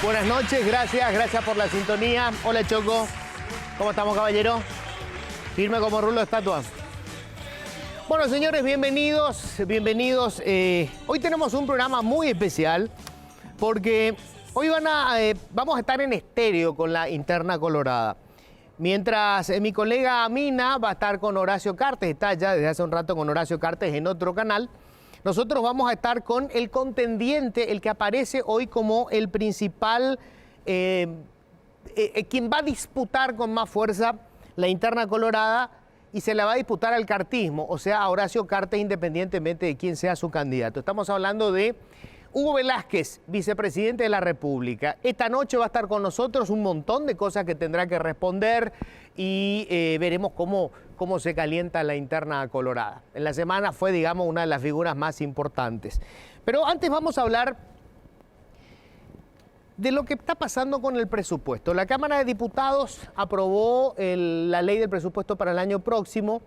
Buenas noches, gracias por la sintonía. Hola Choco, ¿cómo estamos, caballero? Firme como rulo de estatua. Bueno, señores, bienvenidos. Hoy tenemos un programa muy especial porque hoy vamos a estar en estéreo con la interna colorada. Mientras mi colega Amina va a estar con Horacio Cartes, está ya desde hace un rato con Horacio Cartes en otro canal. Nosotros vamos a estar con el contendiente, el que aparece hoy como el principal, quien va a disputar con más fuerza la interna colorada y se la va a disputar al cartismo, o sea, a Horacio Cartes, independientemente de quién sea su candidato. Estamos hablando de Hugo Velázquez, vicepresidente de la República. Esta noche va a estar con nosotros, un montón de cosas que tendrá que responder y veremos cómo se calienta la interna colorada. En la semana fue, digamos, una de las figuras más importantes. Pero antes vamos a hablar de lo que está pasando con el presupuesto. La Cámara de Diputados aprobó la ley del presupuesto para el año próximo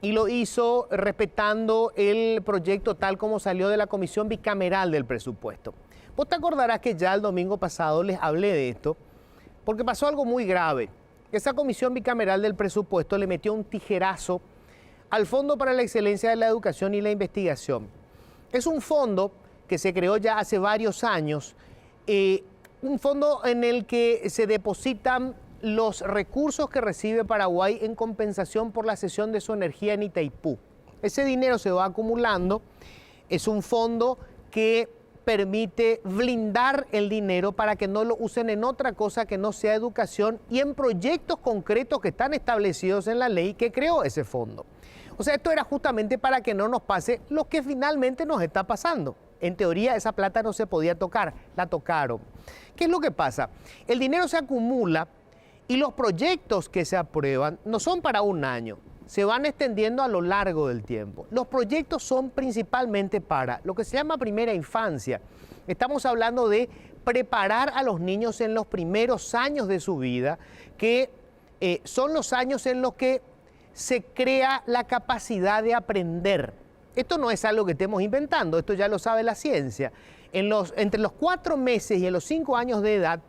y lo hizo respetando el proyecto tal como salió de la Comisión Bicameral del Presupuesto. Vos te acordarás que ya el domingo pasado les hablé de esto, porque pasó algo muy grave. Esa Comisión Bicameral del Presupuesto le metió un tijerazo al Fondo para la Excelencia de la Educación y la Investigación. Es un fondo que se creó ya hace varios años, un fondo en el que se depositan los recursos que recibe Paraguay en compensación por la cesión de su energía en Itaipú. Ese dinero se va acumulando, es un fondo que permite blindar el dinero para que no lo usen en otra cosa que no sea educación y en proyectos concretos que están establecidos en la ley que creó ese fondo. O sea, esto era justamente para que no nos pase lo que finalmente nos está pasando. En teoría esa plata no se podía tocar, la tocaron. ¿Qué es lo que pasa? El dinero se acumula y los proyectos que se aprueban no son para un año, se van extendiendo a lo largo del tiempo. Los proyectos son principalmente para lo que se llama primera infancia. Estamos hablando de preparar a los niños en los primeros años de su vida, que son los años en los que se crea la capacidad de aprender. Esto no es algo que estemos inventando, esto ya lo sabe la ciencia. Entre los 4 meses y los 5 años de edad,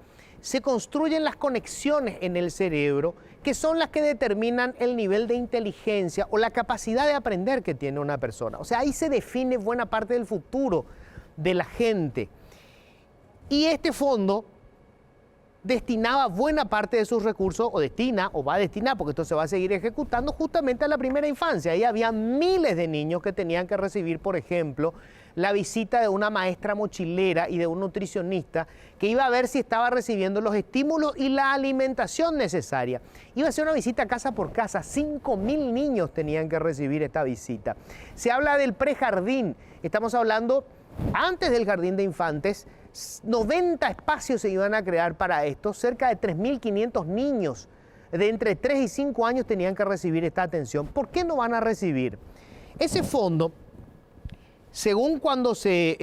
se construyen las conexiones en el cerebro que son las que determinan el nivel de inteligencia o la capacidad de aprender que tiene una persona. O sea, ahí se define buena parte del futuro de la gente. Y este fondo destinaba buena parte de sus recursos, o va a destinar, porque esto se va a seguir ejecutando justamente a la primera infancia. Ahí había miles de niños que tenían que recibir, por ejemplo, la visita de una maestra mochilera y de un nutricionista que iba a ver si estaba recibiendo los estímulos y la alimentación necesaria. Iba a ser una visita casa por casa, 5.000 niños tenían que recibir esta visita. Se habla del prejardín, estamos hablando antes del jardín de infantes, 90 espacios se iban a crear para esto, cerca de 3.500 niños de entre 3 y 5 años tenían que recibir esta atención. ¿Por qué no van a recibir? Ese fondo, según cuando se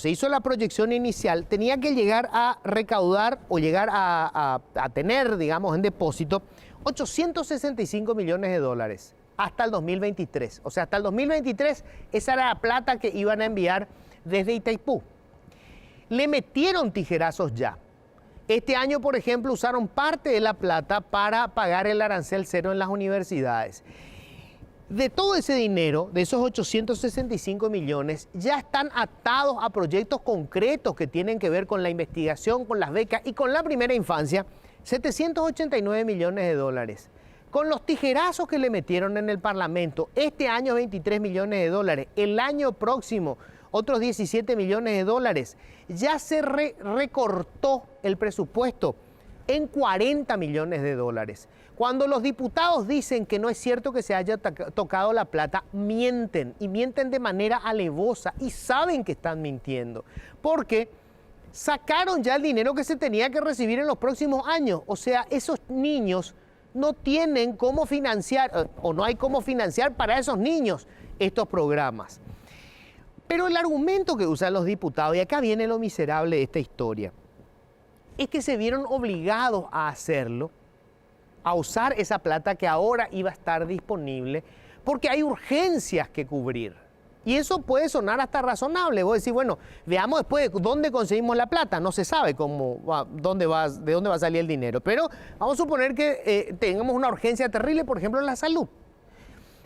hizo la proyección inicial, tenía que llegar a recaudar o llegar a tener, digamos, en depósito 865 millones de dólares hasta el 2023. O sea, hasta el 2023 esa era la plata que iban a enviar desde Itaipú. Le metieron tijerazos ya. Este año, por ejemplo, usaron parte de la plata para pagar el arancel cero en las universidades. De todo ese dinero, de esos 865 millones, ya están atados a proyectos concretos que tienen que ver con la investigación, con las becas y con la primera infancia, 789 millones de dólares. Con los tijerazos que le metieron en el Parlamento, este año 23 millones de dólares, el año próximo otros 17 millones de dólares, ya se recortó el presupuesto en 40 millones de dólares. Cuando los diputados dicen que no es cierto que se haya tocado la plata, mienten, y mienten de manera alevosa, y saben que están mintiendo, porque sacaron ya el dinero que se tenía que recibir en los próximos años. O sea, esos niños no tienen cómo financiar, o no hay cómo financiar para esos niños estos programas. Pero el argumento que usan los diputados, y acá viene lo miserable de esta historia, es que se vieron obligados a hacerlo, a usar esa plata que ahora iba a estar disponible, porque hay urgencias que cubrir. Y eso puede sonar hasta razonable. Vos decís, bueno, veamos después dónde conseguimos la plata. No se sabe de dónde va a salir el dinero. Pero vamos a suponer que tengamos una urgencia terrible, por ejemplo, en la salud.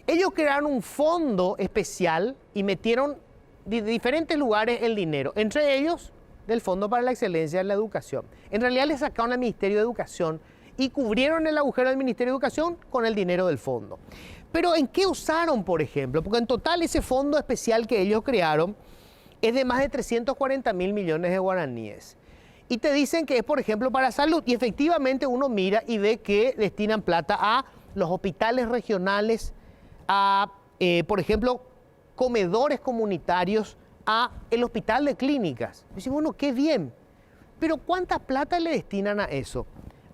Ellos crearon un fondo especial y metieron de diferentes lugares el dinero. Entre ellos, del Fondo para la Excelencia en la Educación. En realidad le sacaron al Ministerio de Educación y cubrieron el agujero del Ministerio de Educación con el dinero del fondo. Pero ¿en qué usaron, por ejemplo? Porque en total ese fondo especial que ellos crearon es de más de 340.000 millones de guaraníes. Y te dicen que es, por ejemplo, para salud. Y efectivamente uno mira y ve que destinan plata a los hospitales regionales, a, por ejemplo, comedores comunitarios, a el hospital de clínicas. Y decimos, bueno, qué bien. Pero ¿cuánta plata le destinan a eso?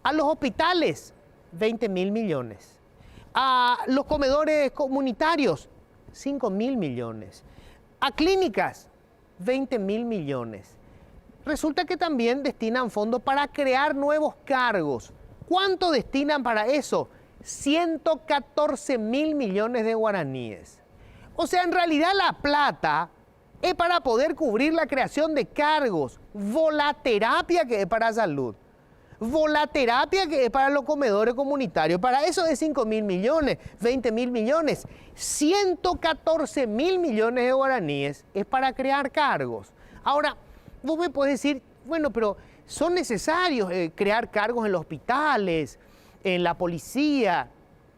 A los hospitales, 20.000 millones. A los comedores comunitarios, 5.000 millones. A clínicas, 20.000 millones. Resulta que también destinan fondos para crear nuevos cargos. ¿Cuánto destinan para eso? 114.000 millones de guaraníes. O sea, en realidad la plata es para poder cubrir la creación de cargos. Volaterapia que es para salud. Volaterapia que es para los comedores comunitarios. Para eso es 5.000 millones, 20.000 millones. 114.000 millones de guaraníes es para crear cargos. Ahora, vos me podés decir, bueno, pero son necesarios crear cargos en los hospitales, en la policía.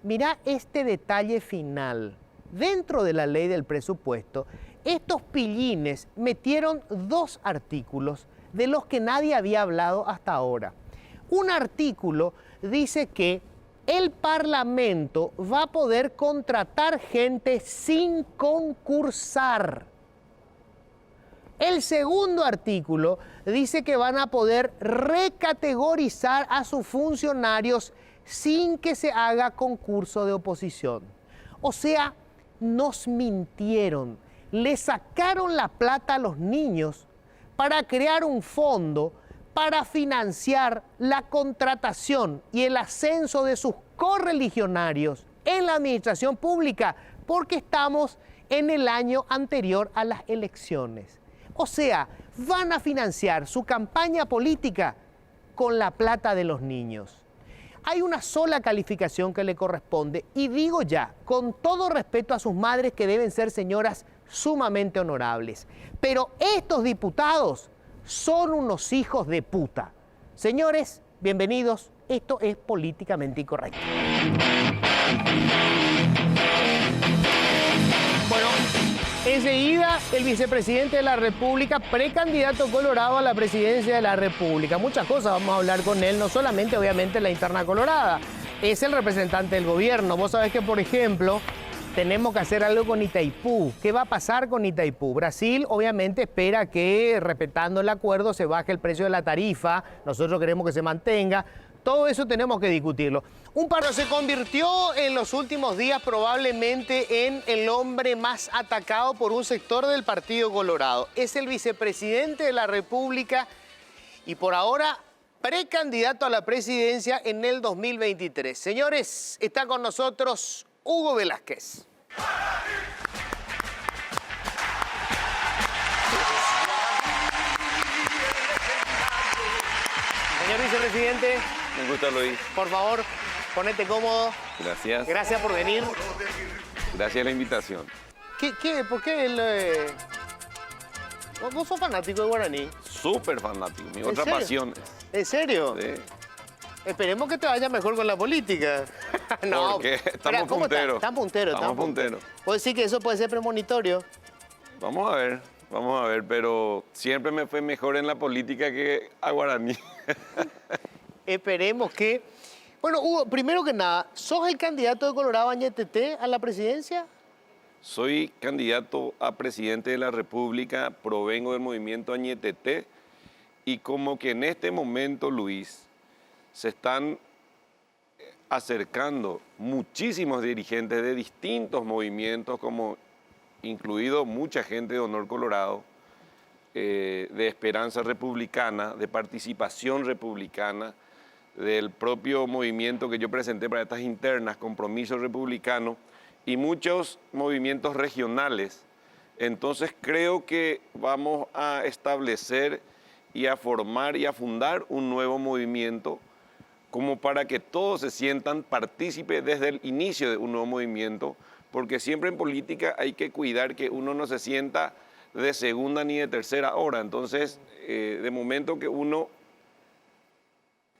Mirá este detalle final. Dentro de la ley del presupuesto, estos pillines metieron 2 artículos de los que nadie había hablado hasta ahora. Un artículo dice que el Parlamento va a poder contratar gente sin concursar. El segundo artículo dice que van a poder recategorizar a sus funcionarios sin que se haga concurso de oposición. O sea, nos mintieron, le sacaron la plata a los niños para crear un fondo para financiar la contratación y el ascenso de sus correligionarios en la administración pública, porque estamos en el año anterior a las elecciones. O sea, van a financiar su campaña política con la plata de los niños. Hay una sola calificación que le corresponde, y digo ya, con todo respeto a sus madres que deben ser señoras sumamente honorables, pero estos diputados son unos hijos de puta. Señores, bienvenidos. Esto es Políticamente Incorrecto. Bueno, enseguida el vicepresidente de la República, precandidato colorado a la presidencia de la República. Muchas cosas vamos a hablar con él, no solamente obviamente la interna colorada. Es el representante del gobierno. Vos sabés que, por ejemplo, tenemos que hacer algo con Itaipú. ¿Qué va a pasar con Itaipú? Brasil obviamente espera que, respetando el acuerdo, se baje el precio de la tarifa. Nosotros queremos que se mantenga. Todo eso tenemos que discutirlo. Un paro se convirtió en los últimos días probablemente en el hombre más atacado por un sector del Partido Colorado. Es el vicepresidente de la República y por ahora precandidato a la presidencia en el 2023. Señores, está con nosotros Hugo Velázquez. Señor vicepresidente. Me gusta, Luis. Por favor, ponete cómodo. Gracias. Gracias por venir. Gracias a la invitación. ¿Por qué vos sos fanático de guaraní? Súper fanático. Mi otra serio? pasión. ¿En serio? Sí. Esperemos que te vaya mejor con la política. No, porque estamos ¿cómo punteros. Están punteros. Estamos punteros. ¿Puedo decir que eso puede ser premonitorio? Vamos a ver, pero siempre me fue mejor en la política que a Guaraní. Esperemos que... Bueno, Hugo, primero que nada, ¿sos el candidato de Colorado Añetete a la presidencia? Soy candidato a presidente de la República, provengo del movimiento Añetete y como que en este momento, Luis, se están acercando muchísimos dirigentes de distintos movimientos, como incluido mucha gente de Honor Colorado, de Esperanza Republicana, de Participación Republicana, del propio movimiento que yo presenté para estas internas, Compromiso Republicano, y muchos movimientos regionales Entonces creo que vamos a establecer y a formar y a fundar un nuevo movimiento como para que todos se sientan partícipes desde el inicio de un nuevo movimiento, porque siempre en política hay que cuidar que uno no se sienta de segunda ni de tercera hora. Entonces, de momento que uno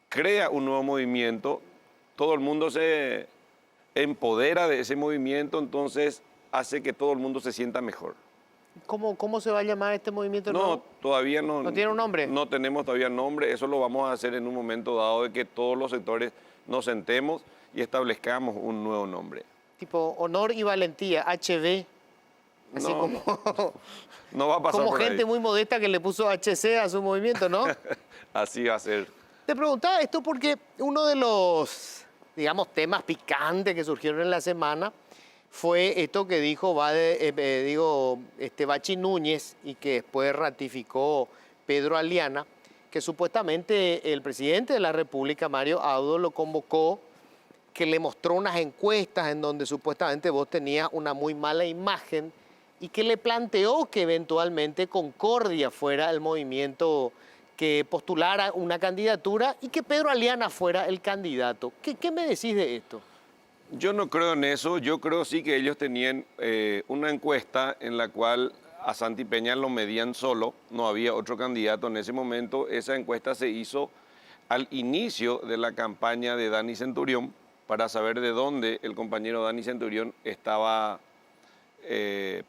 crea un nuevo movimiento, todo el mundo se empodera de ese movimiento, entonces hace que todo el mundo se sienta mejor. ¿Cómo se va a llamar este movimiento No, nuevo? todavía no. ¿No tiene un nombre? No tenemos todavía nombre, eso lo vamos a hacer en un momento dado de que todos los sectores nos sentemos y establezcamos un nuevo nombre. Tipo Honor y Valentía, HB. Así No, como, no va a pasar como por gente ahí. muy modesta que le puso HC a su movimiento, ¿no? Así va a ser. Te preguntaba esto porque uno de los, digamos, temas picantes que surgieron en la semana fue esto que dijo Bachi Núñez y que después ratificó Pedro Aliana, que supuestamente el presidente de la República, Mario Abdo, lo convocó, que le mostró unas encuestas en donde supuestamente vos tenías una muy mala imagen y que le planteó que eventualmente Concordia fuera el movimiento que postulara una candidatura y que Pedro Aliana fuera el candidato. ¿Qué me decís de esto? Yo no creo en eso, yo creo sí que ellos tenían una encuesta en la cual a Santi Peña lo medían solo, no había otro candidato en ese momento. Esa encuesta se hizo al inicio de la campaña de Dani Centurión para saber de dónde el compañero Dani Centurión estaba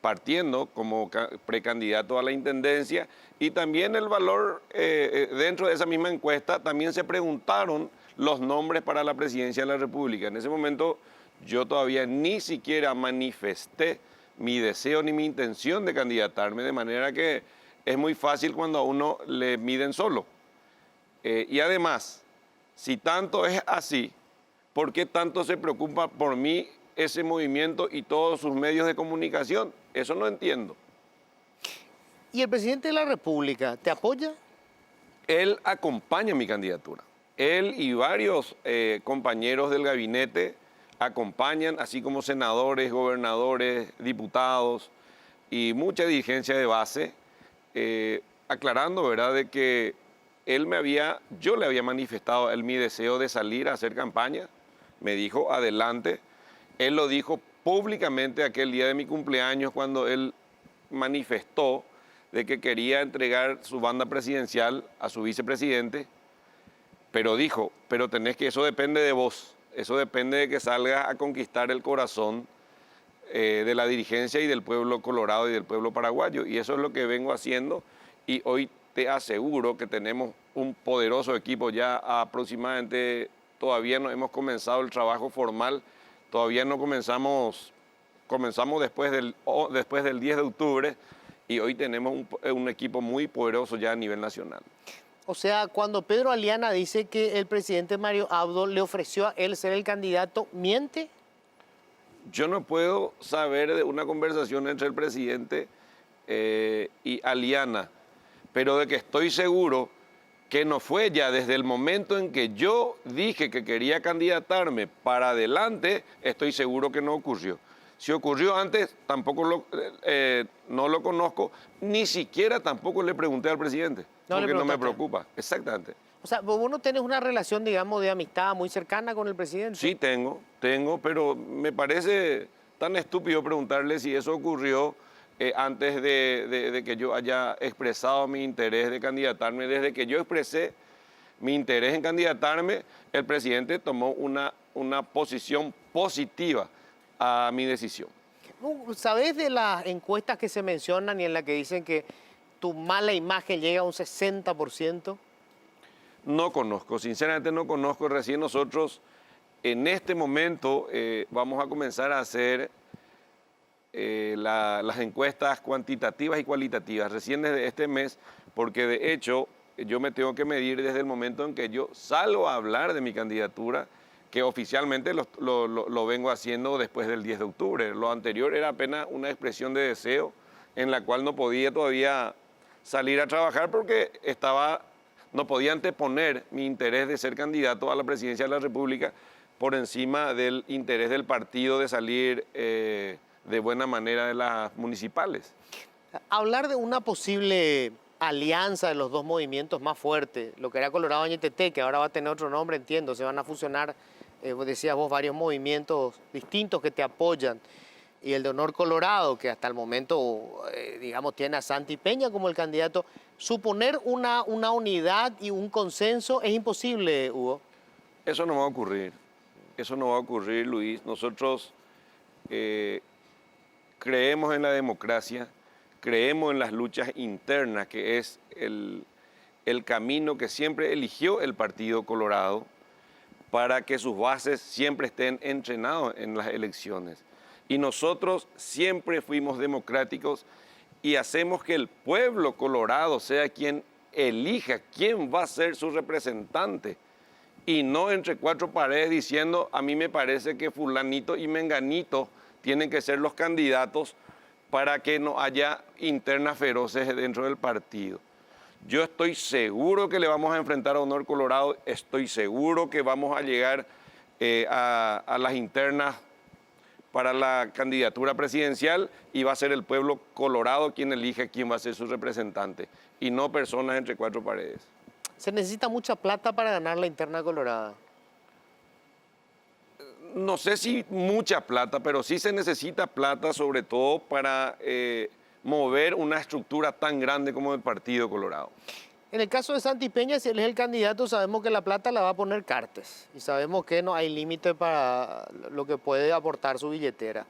partiendo como precandidato a la intendencia, y también el valor, dentro de esa misma encuesta también se preguntaron los nombres para la presidencia de la República. En ese momento yo todavía ni siquiera manifesté mi deseo ni mi intención de candidatarme, de manera que es muy fácil cuando a uno le miden solo. Y además, si tanto es así, ¿por qué tanto se preocupa por mí ese movimiento y todos sus medios de comunicación? Eso no entiendo. ¿Y el presidente de la República te apoya? Él acompaña mi candidatura. Él y varios compañeros del gabinete acompañan, así como senadores, gobernadores, diputados y mucha dirigencia de base, aclarando, ¿verdad?, de que yo le había manifestado a él mi deseo de salir a hacer campaña. Me dijo, adelante. Él lo dijo públicamente aquel día de mi cumpleaños cuando él manifestó de que quería entregar su banda presidencial a su vicepresidente, pero dijo, eso depende de vos, eso depende de que salgas a conquistar el corazón de la dirigencia y del pueblo colorado y del pueblo paraguayo, y eso es lo que vengo haciendo, y hoy te aseguro que tenemos un poderoso equipo ya aproximadamente, todavía no hemos comenzado el trabajo formal, todavía no comenzamos después del 10 de octubre, y hoy tenemos un equipo muy poderoso ya a nivel nacional. O sea, cuando Pedro Aliana dice que el presidente Mario Abdo le ofreció a él ser el candidato, ¿miente? Yo no puedo saber de una conversación entre el presidente y Aliana, pero de que estoy seguro que no fue ya desde el momento en que yo dije que quería candidatarme para adelante, estoy seguro que no ocurrió. Si ocurrió antes, tampoco no lo conozco, ni siquiera tampoco le pregunté al presidente, porque no me preocupa. Exactamente. O sea, vos no tenés una relación, digamos, de amistad muy cercana con el presidente. Sí tengo, pero me parece tan estúpido preguntarle si eso ocurrió antes de que yo haya expresado mi interés de candidatarme. Desde que yo expresé mi interés en candidatarme, el presidente tomó una posición positiva a mi decisión. ¿Sabés de las encuestas que se mencionan y en las que dicen que tu mala imagen llega a un 60%? No conozco, sinceramente no conozco. Recién nosotros en este momento vamos a comenzar a hacer las encuestas cuantitativas y cualitativas, recién desde este mes, porque de hecho yo me tengo que medir desde el momento en que yo salgo a hablar de mi candidatura, que oficialmente lo vengo haciendo después del 10 de octubre. Lo anterior era apenas una expresión de deseo en la cual no podía todavía salir a trabajar porque no podía anteponer mi interés de ser candidato a la presidencia de la República por encima del interés del partido de salir de de buena manera de las municipales. Hablar de una posible alianza de los dos movimientos más fuertes, lo que era Colorado Añetete, que ahora va a tener otro nombre, entiendo, se van a fusionar, decías vos, varios movimientos distintos que te apoyan, y el de Honor Colorado, que hasta el momento, digamos, tiene a Santi Peña como el candidato. Suponer una unidad y un consenso es imposible, Hugo. Eso no va a ocurrir. Eso no va a ocurrir, Luis. Nosotros creemos en la democracia, creemos en las luchas internas, que es el camino que siempre eligió el Partido Colorado para que sus bases siempre estén entrenados en las elecciones. Y nosotros siempre fuimos democráticos y hacemos que el pueblo colorado sea quien elija quién va a ser su representante. Y no entre cuatro paredes diciendo, a mí me parece que fulanito y menganito tienen que ser los candidatos para que no haya internas feroces dentro del partido. Yo estoy seguro que le vamos a enfrentar a Honor Colorado, estoy seguro que vamos a llegar a las internas para la candidatura presidencial y va a ser el pueblo colorado quien elige quién va a ser su representante y no personas entre cuatro paredes. ¿Se necesita mucha plata para ganar la interna colorada? No sé si mucha plata, pero sí se necesita plata sobre todo para mover una estructura tan grande como el Partido Colorado. En el caso de Santi Peña, si él es el candidato, sabemos que la plata la va a poner Cartes y sabemos que no hay límite para lo que puede aportar su billetera.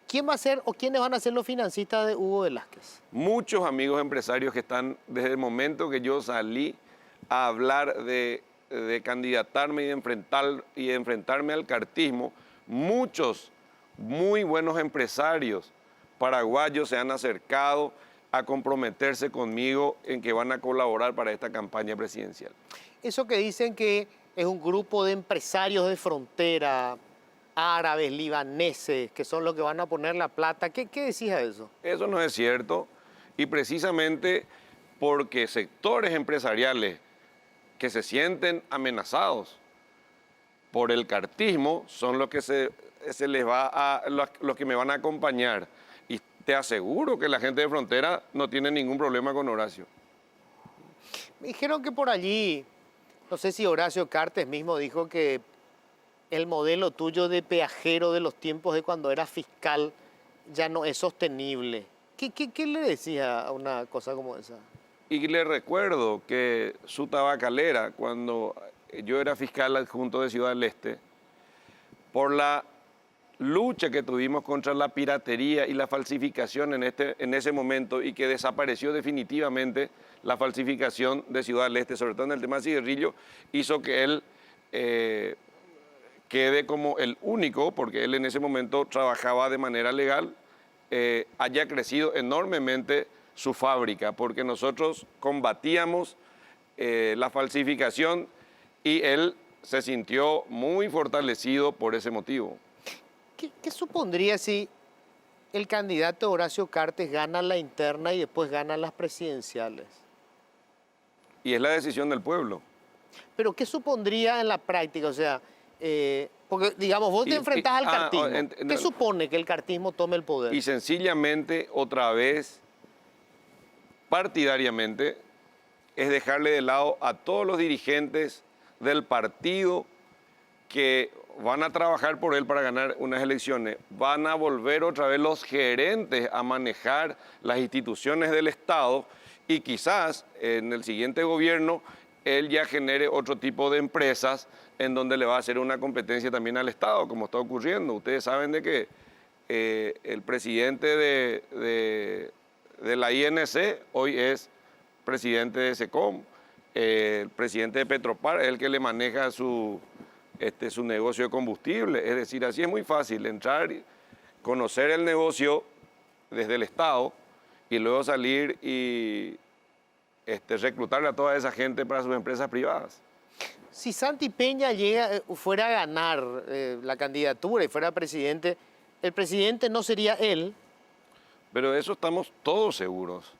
¿Quién va a ser o quiénes van a ser los financistas de Hugo Velázquez? Muchos amigos empresarios que están desde el momento que yo salí a hablar de candidatarme y enfrentarme al cartismo, muchos muy buenos empresarios paraguayos se han acercado a comprometerse conmigo en que van a colaborar para esta campaña presidencial. Eso que dicen que es un grupo de empresarios de frontera, árabes, libaneses, que son los que van a poner la plata, ¿qué decís a eso? Eso no es cierto y precisamente porque sectores empresariales que se sienten amenazados por el cartismo son los que los que me van a acompañar. Y te aseguro que la gente de frontera no tiene ningún problema con Horacio. Me dijeron que por allí, no sé si Horacio Cartes mismo dijo que el modelo tuyo de peajero de los tiempos de cuando era fiscal ya no es sostenible. ¿Qué le decía a una cosa como esa? Y le recuerdo que su tabacalera, cuando yo era fiscal adjunto de Ciudad del Este, por la lucha que tuvimos contra la piratería y la falsificación en ese momento y que desapareció definitivamente la falsificación de Ciudad del Este, sobre todo en el tema cigarrillo, hizo que él quede como el único, porque él en ese momento trabajaba de manera legal, haya crecido enormemente su fábrica, porque nosotros combatíamos la falsificación y él se sintió muy fortalecido por ese motivo. ¿Qué supondría si el candidato Horacio Cartes gana la interna y después gana las presidenciales? Y es la decisión del pueblo. Pero ¿qué supondría en la práctica? O sea, porque digamos, vos te enfrentás al cartismo. ¿Qué supone que el cartismo tome el poder? Y sencillamente, otra vez, partidariamente, es dejarle de lado a todos los dirigentes del partido que van a trabajar por él para ganar unas elecciones. Van a volver otra vez los gerentes a manejar las instituciones del Estado y quizás en el siguiente gobierno él ya genere otro tipo de empresas en donde le va a hacer una competencia también al Estado, como está ocurriendo. Ustedes saben de que el presidente de la INC hoy es presidente de SECOM, el presidente de Petropar es el que le maneja su negocio de combustible. Es decir, así es muy fácil entrar, conocer el negocio desde el Estado y luego salir y reclutarle a toda esa gente para sus empresas privadas. Si Santi Peña fuera a ganar la candidatura y fuera presidente, el presidente no sería él. Pero de eso estamos todos seguros.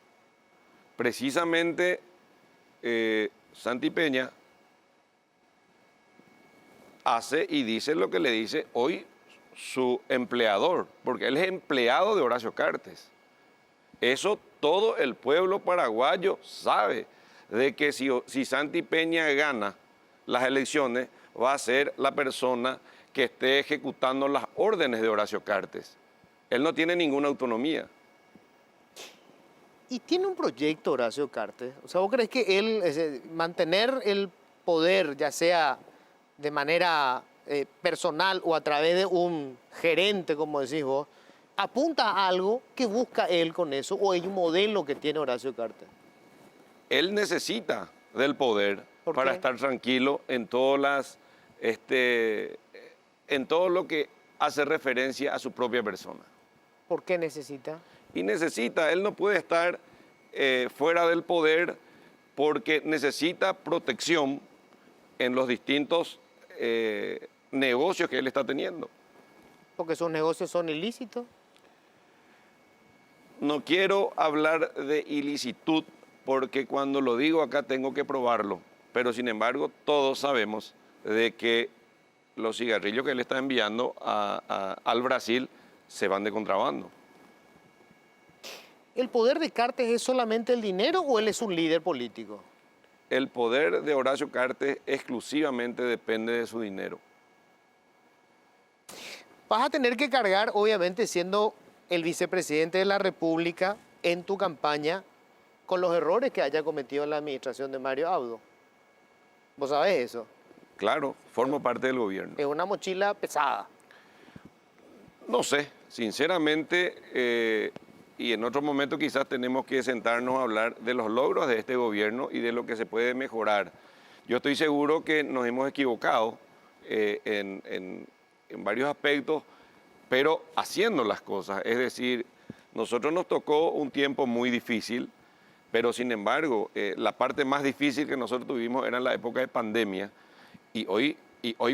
Precisamente Santi Peña hace y dice lo que le dice. Hoy su empleador, porque él es empleado de Horacio Cartes. Eso todo el pueblo paraguayo sabe, de que si Santi Peña gana las elecciones, va a ser la persona que esté ejecutando las órdenes de Horacio Cartes. Él no tiene ninguna autonomía. ¿Y tiene un proyecto Horacio Cartes? O sea, ¿vos crees que él, mantener el poder, ya sea de manera personal o a través de un gerente, como decís vos, apunta a algo que busca él con eso, o hay un modelo que tiene Horacio Cartes? Él necesita del poder para estar tranquilo en en todo lo que hace referencia a su propia persona. ¿Por qué necesita? Y él no puede estar fuera del poder porque necesita protección en los distintos negocios que él está teniendo. ¿Porque sus negocios son ilícitos? No quiero hablar de ilicitud porque cuando lo digo acá tengo que probarlo, pero sin embargo todos sabemos de que los cigarrillos que él está enviando al Brasil se van de contrabando. ¿El poder de Cartes es solamente el dinero o él es un líder político? El poder de Horacio Cartes exclusivamente depende de su dinero. Vas a tener que cargar, obviamente, siendo el vicepresidente de la República en tu campaña, con los errores que haya cometido la administración de Mario Abdo. ¿Vos sabés eso? Claro, formo parte del gobierno. Es una mochila pesada. No sé, sinceramente, y en otro momento quizás tenemos que sentarnos a hablar de los logros de este gobierno y de lo que se puede mejorar. Yo estoy seguro que nos hemos equivocado en varios aspectos, pero haciendo las cosas. Es decir, nosotros nos tocó un tiempo muy difícil, pero sin embargo, la parte más difícil que nosotros tuvimos era en la época de pandemia, y hoy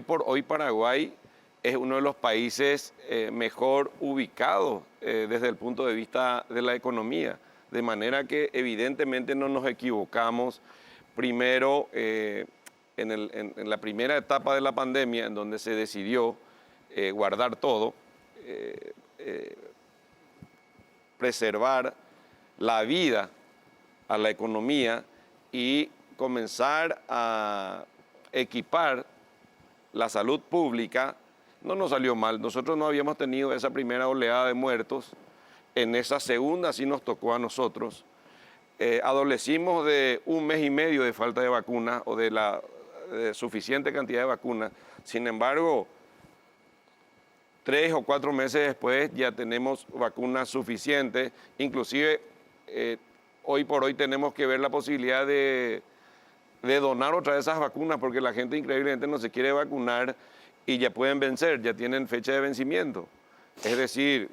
por hoy Paraguay es uno de los países mejor ubicados desde el punto de vista de la economía, de manera que evidentemente no nos equivocamos. Primero, en la primera etapa de la pandemia, en donde se decidió guardar todo, preservar la vida a la economía y comenzar a equipar la salud pública, no nos salió mal. Nosotros no habíamos tenido esa primera oleada de muertos. En esa segunda sí nos tocó a nosotros. Adolecimos de un mes y medio de falta de vacuna o de la suficiente cantidad de vacunas. Sin embargo, 3 o 4 meses después ya tenemos vacunas suficientes. Inclusive, hoy por hoy tenemos que ver la posibilidad de donar otra de esas vacunas porque la gente increíblemente no se quiere vacunar y ya pueden vencer, ya tienen fecha de vencimiento. Es decir,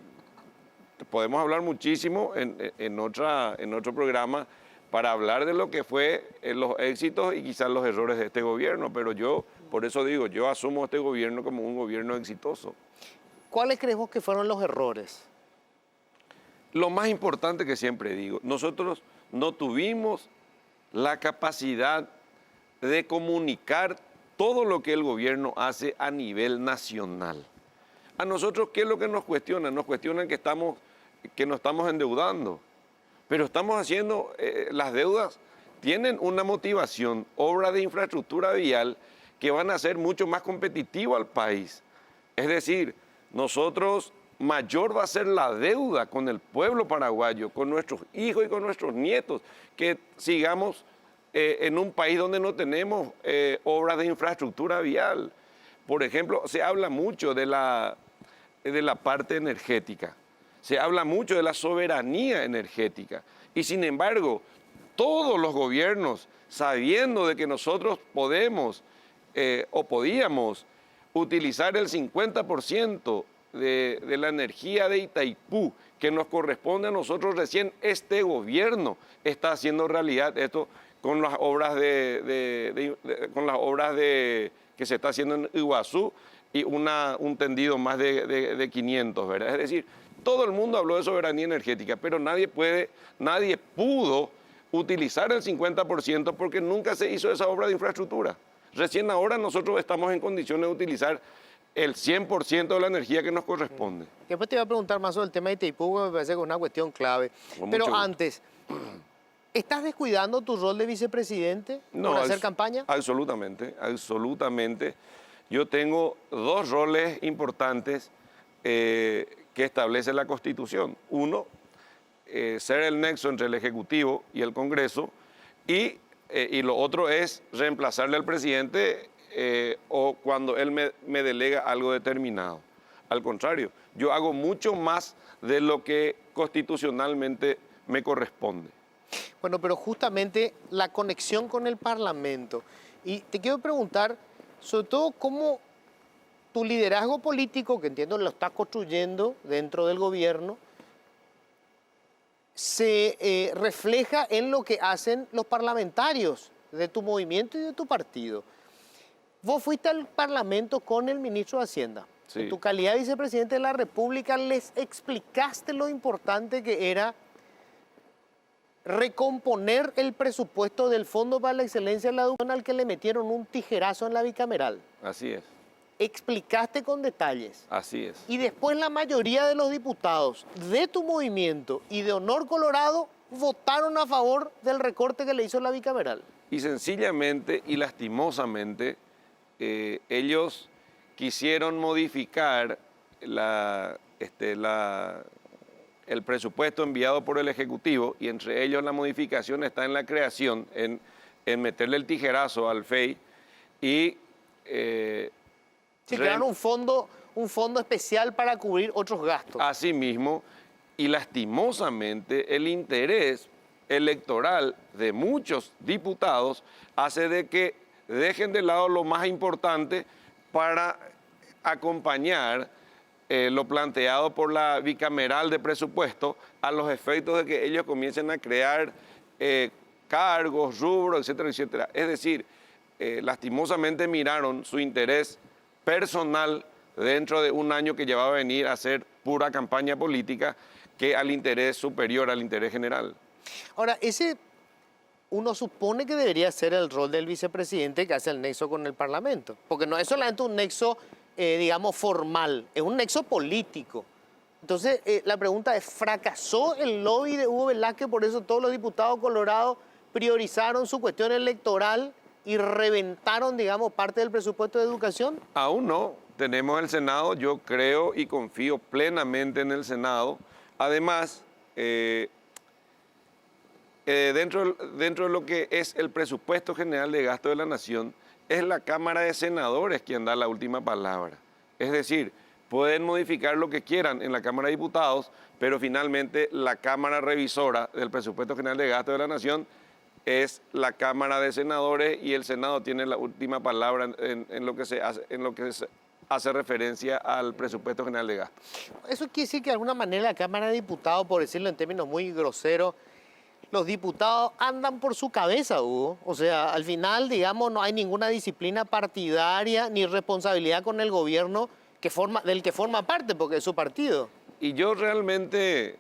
podemos hablar muchísimo en otro programa para hablar de lo que fue los éxitos y quizás los errores de este gobierno, pero yo, por eso digo, yo asumo este gobierno como un gobierno exitoso. ¿Cuáles crees vos que fueron los errores? Lo más importante que siempre digo, nosotros no tuvimos la capacidad de comunicar todo lo que el gobierno hace a nivel nacional. A nosotros, ¿qué es lo que nos cuestionan? Nos cuestionan que nos estamos endeudando, pero estamos haciendo, las deudas tienen una motivación, obras de infraestructura vial que van a hacer mucho más competitivo al país. Es decir, nosotros, mayor va a ser la deuda con el pueblo paraguayo, con nuestros hijos y con nuestros nietos, que sigamos en un país donde no tenemos obras de infraestructura vial. Por ejemplo, se habla mucho de la parte energética, se habla mucho de la soberanía energética, y sin embargo, todos los gobiernos, sabiendo de que nosotros podemos o podíamos utilizar el 50% de la energía de Itaipú, que nos corresponde a nosotros recién, este gobierno está haciendo realidad esto con las obras que se está haciendo en Iguazú y un tendido más de 500, ¿verdad? Es decir, todo el mundo habló de soberanía energética, pero nadie pudo utilizar el 50% porque nunca se hizo esa obra de infraestructura. Recién ahora nosotros estamos en condiciones de utilizar el 100% de la energía que nos corresponde. Después te iba a preguntar más sobre el tema de Itaipú, porque me parece que es una cuestión clave. Con Pero mucho gusto. antes, ¿estás descuidando tu rol de vicepresidente por hacer campaña? Absolutamente, absolutamente. Yo tengo dos roles importantes que establece la Constitución. Uno, ser el nexo entre el Ejecutivo y el Congreso, y lo otro es reemplazarle al presidente o cuando él me delega algo determinado. Al contrario, yo hago mucho más de lo que constitucionalmente me corresponde. Bueno, pero justamente la conexión con el Parlamento. Y te quiero preguntar, sobre todo, cómo tu liderazgo político, que entiendo lo estás construyendo dentro del gobierno, se refleja en lo que hacen los parlamentarios de tu movimiento y de tu partido. Vos fuiste al Parlamento con el ministro de Hacienda. Sí. En tu calidad de vicepresidente de la República, les explicaste lo importante que era recomponer el presupuesto del Fondo para la Excelencia en la Educación, al que le metieron un tijerazo en la bicameral. Así es, Explicaste con detalles. así es. Y después la mayoría de los diputados de tu movimiento y de Honor Colorado votaron a favor del recorte que le hizo la bicameral. Y sencillamente y lastimosamente, ellos quisieron modificar el presupuesto enviado por el Ejecutivo, y entre ellos la modificación está en la creación, en meterle el tijerazo al FEI y... Sí, crearon un fondo especial para cubrir otros gastos. Asimismo, y lastimosamente, el interés electoral de muchos diputados hace de que dejen de lado lo más importante para acompañar lo planteado por la bicameral de presupuesto a los efectos de que ellos comiencen a crear cargos, rubros, etcétera, etcétera. Es decir, lastimosamente miraron su interés personal dentro de un año que llevaba a venir a hacer pura campaña política, que al interés superior al interés general. Ahora, uno supone que debería ser el rol del vicepresidente, que hace el nexo con el Parlamento, porque no es solamente un nexo, digamos, formal, es un nexo político. Entonces, la pregunta es, ¿fracasó el lobby de Hugo Velázquez? Por eso todos los diputados colorados priorizaron su cuestión electoral y reventaron, digamos, parte del presupuesto de educación. Aún no, tenemos el Senado, yo creo y confío plenamente en el Senado. Además, dentro de lo que es el presupuesto general de gasto de la Nación, es la Cámara de Senadores quien da la última palabra. Es decir, pueden modificar lo que quieran en la Cámara de Diputados, pero finalmente la Cámara Revisora del Presupuesto General de Gasto de la Nación es la Cámara de Senadores, y el Senado tiene la última palabra en lo que se hace referencia al presupuesto general de gasto. Eso quiere decir que de alguna manera la Cámara de Diputados, por decirlo en términos muy groseros, los diputados andan por su cabeza, Hugo. O sea, al final, digamos, no hay ninguna disciplina partidaria ni responsabilidad con el gobierno del que forma parte, porque es su partido. Y yo realmente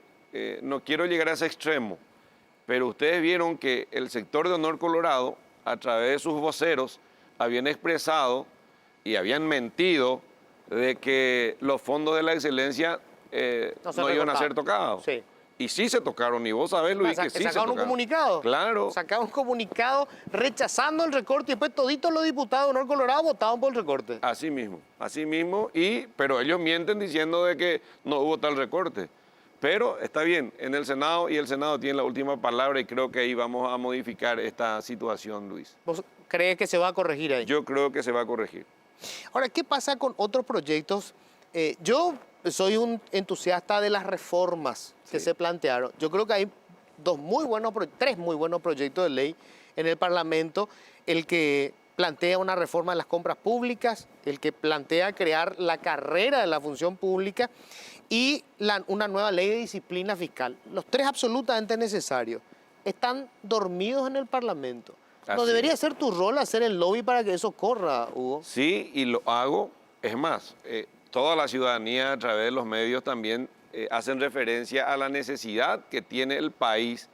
no quiero llegar a ese extremo, pero ustedes vieron que el sector de Honor Colorado, a través de sus voceros, habían expresado y habían mentido de que los fondos de la excelencia no iban a ser tocados. Sí. Y sí se tocaron, y vos sabés, Luis, que sí se sacaron tocaron. un comunicado. Claro. Sacaron un comunicado rechazando el recorte, y después toditos los diputados de Honor Colorado votaban por el recorte. Así mismo, pero ellos mienten diciendo de que no hubo tal recorte. Pero está bien, en el Senado, y el Senado tiene la última palabra, y creo que ahí vamos a modificar esta situación, Luis. ¿Vos crees que se va a corregir ahí? Yo creo que se va a corregir. Ahora, ¿qué pasa con otros proyectos? Yo soy un entusiasta de las reformas que se plantearon. Yo creo que hay tres muy buenos proyectos de ley en el Parlamento. El que plantea una reforma de las compras públicas, el que plantea crear la carrera de la función pública y una nueva ley de disciplina fiscal. Los tres absolutamente necesarios. Están dormidos en el Parlamento. ¿No debería ser tu rol hacer el lobby para que eso corra, Hugo? Sí, y lo hago. Es más, toda la ciudadanía a través de los medios también hacen referencia a la necesidad que tiene el país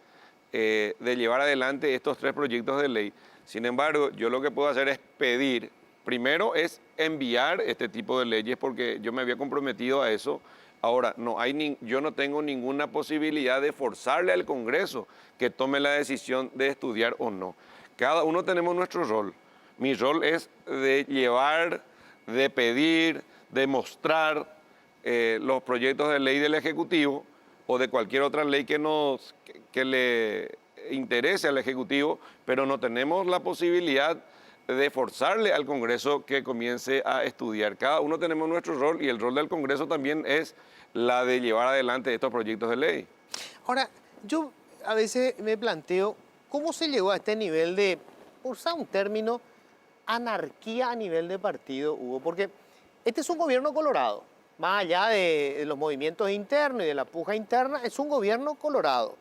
de llevar adelante estos tres proyectos de ley. Sin embargo, yo lo que puedo hacer es pedir primero es enviar este tipo de leyes porque yo me había comprometido a eso. Ahora, yo no tengo ninguna posibilidad de forzarle al Congreso que tome la decisión de estudiar o no. Cada uno tenemos nuestro rol. Mi rol es de llevar, de pedir, de mostrar los proyectos de ley del Ejecutivo o de cualquier otra ley que le interese al Ejecutivo, pero no tenemos la posibilidad de forzarle al Congreso que comience a estudiar. Cada uno tenemos nuestro rol y el rol del Congreso también es la de llevar adelante estos proyectos de ley. Ahora, yo a veces me planteo cómo se llegó a este nivel de, por usar un término, anarquía a nivel de partido, Hugo, porque este es un gobierno colorado, más allá de los movimientos internos y de la puja interna, es un gobierno colorado.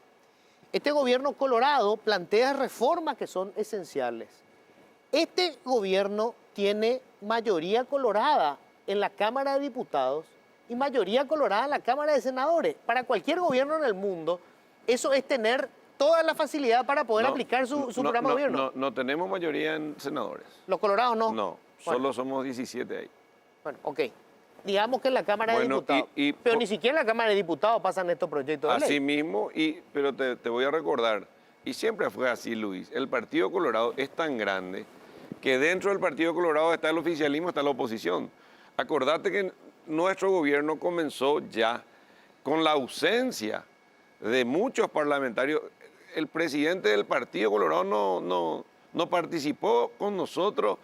Este gobierno colorado plantea reformas que son esenciales. Este gobierno tiene mayoría colorada en la Cámara de Diputados y mayoría colorada en la Cámara de Senadores. Para cualquier gobierno en el mundo, eso es tener toda la facilidad para poder aplicar su programa de gobierno. No tenemos mayoría en senadores. ¿Los colorados no? No, solo somos 17 ahí. Bueno, ok. Digamos que en la Cámara de Diputados. Pero ni siquiera en la Cámara de Diputados pasan estos proyectos de ley. Así mismo, pero te voy a recordar, y siempre fue así, Luis, el Partido Colorado es tan grande que dentro del Partido Colorado está el oficialismo, está la oposición. Acordate que nuestro gobierno comenzó ya con la ausencia de muchos parlamentarios. El presidente del Partido Colorado no participó con nosotros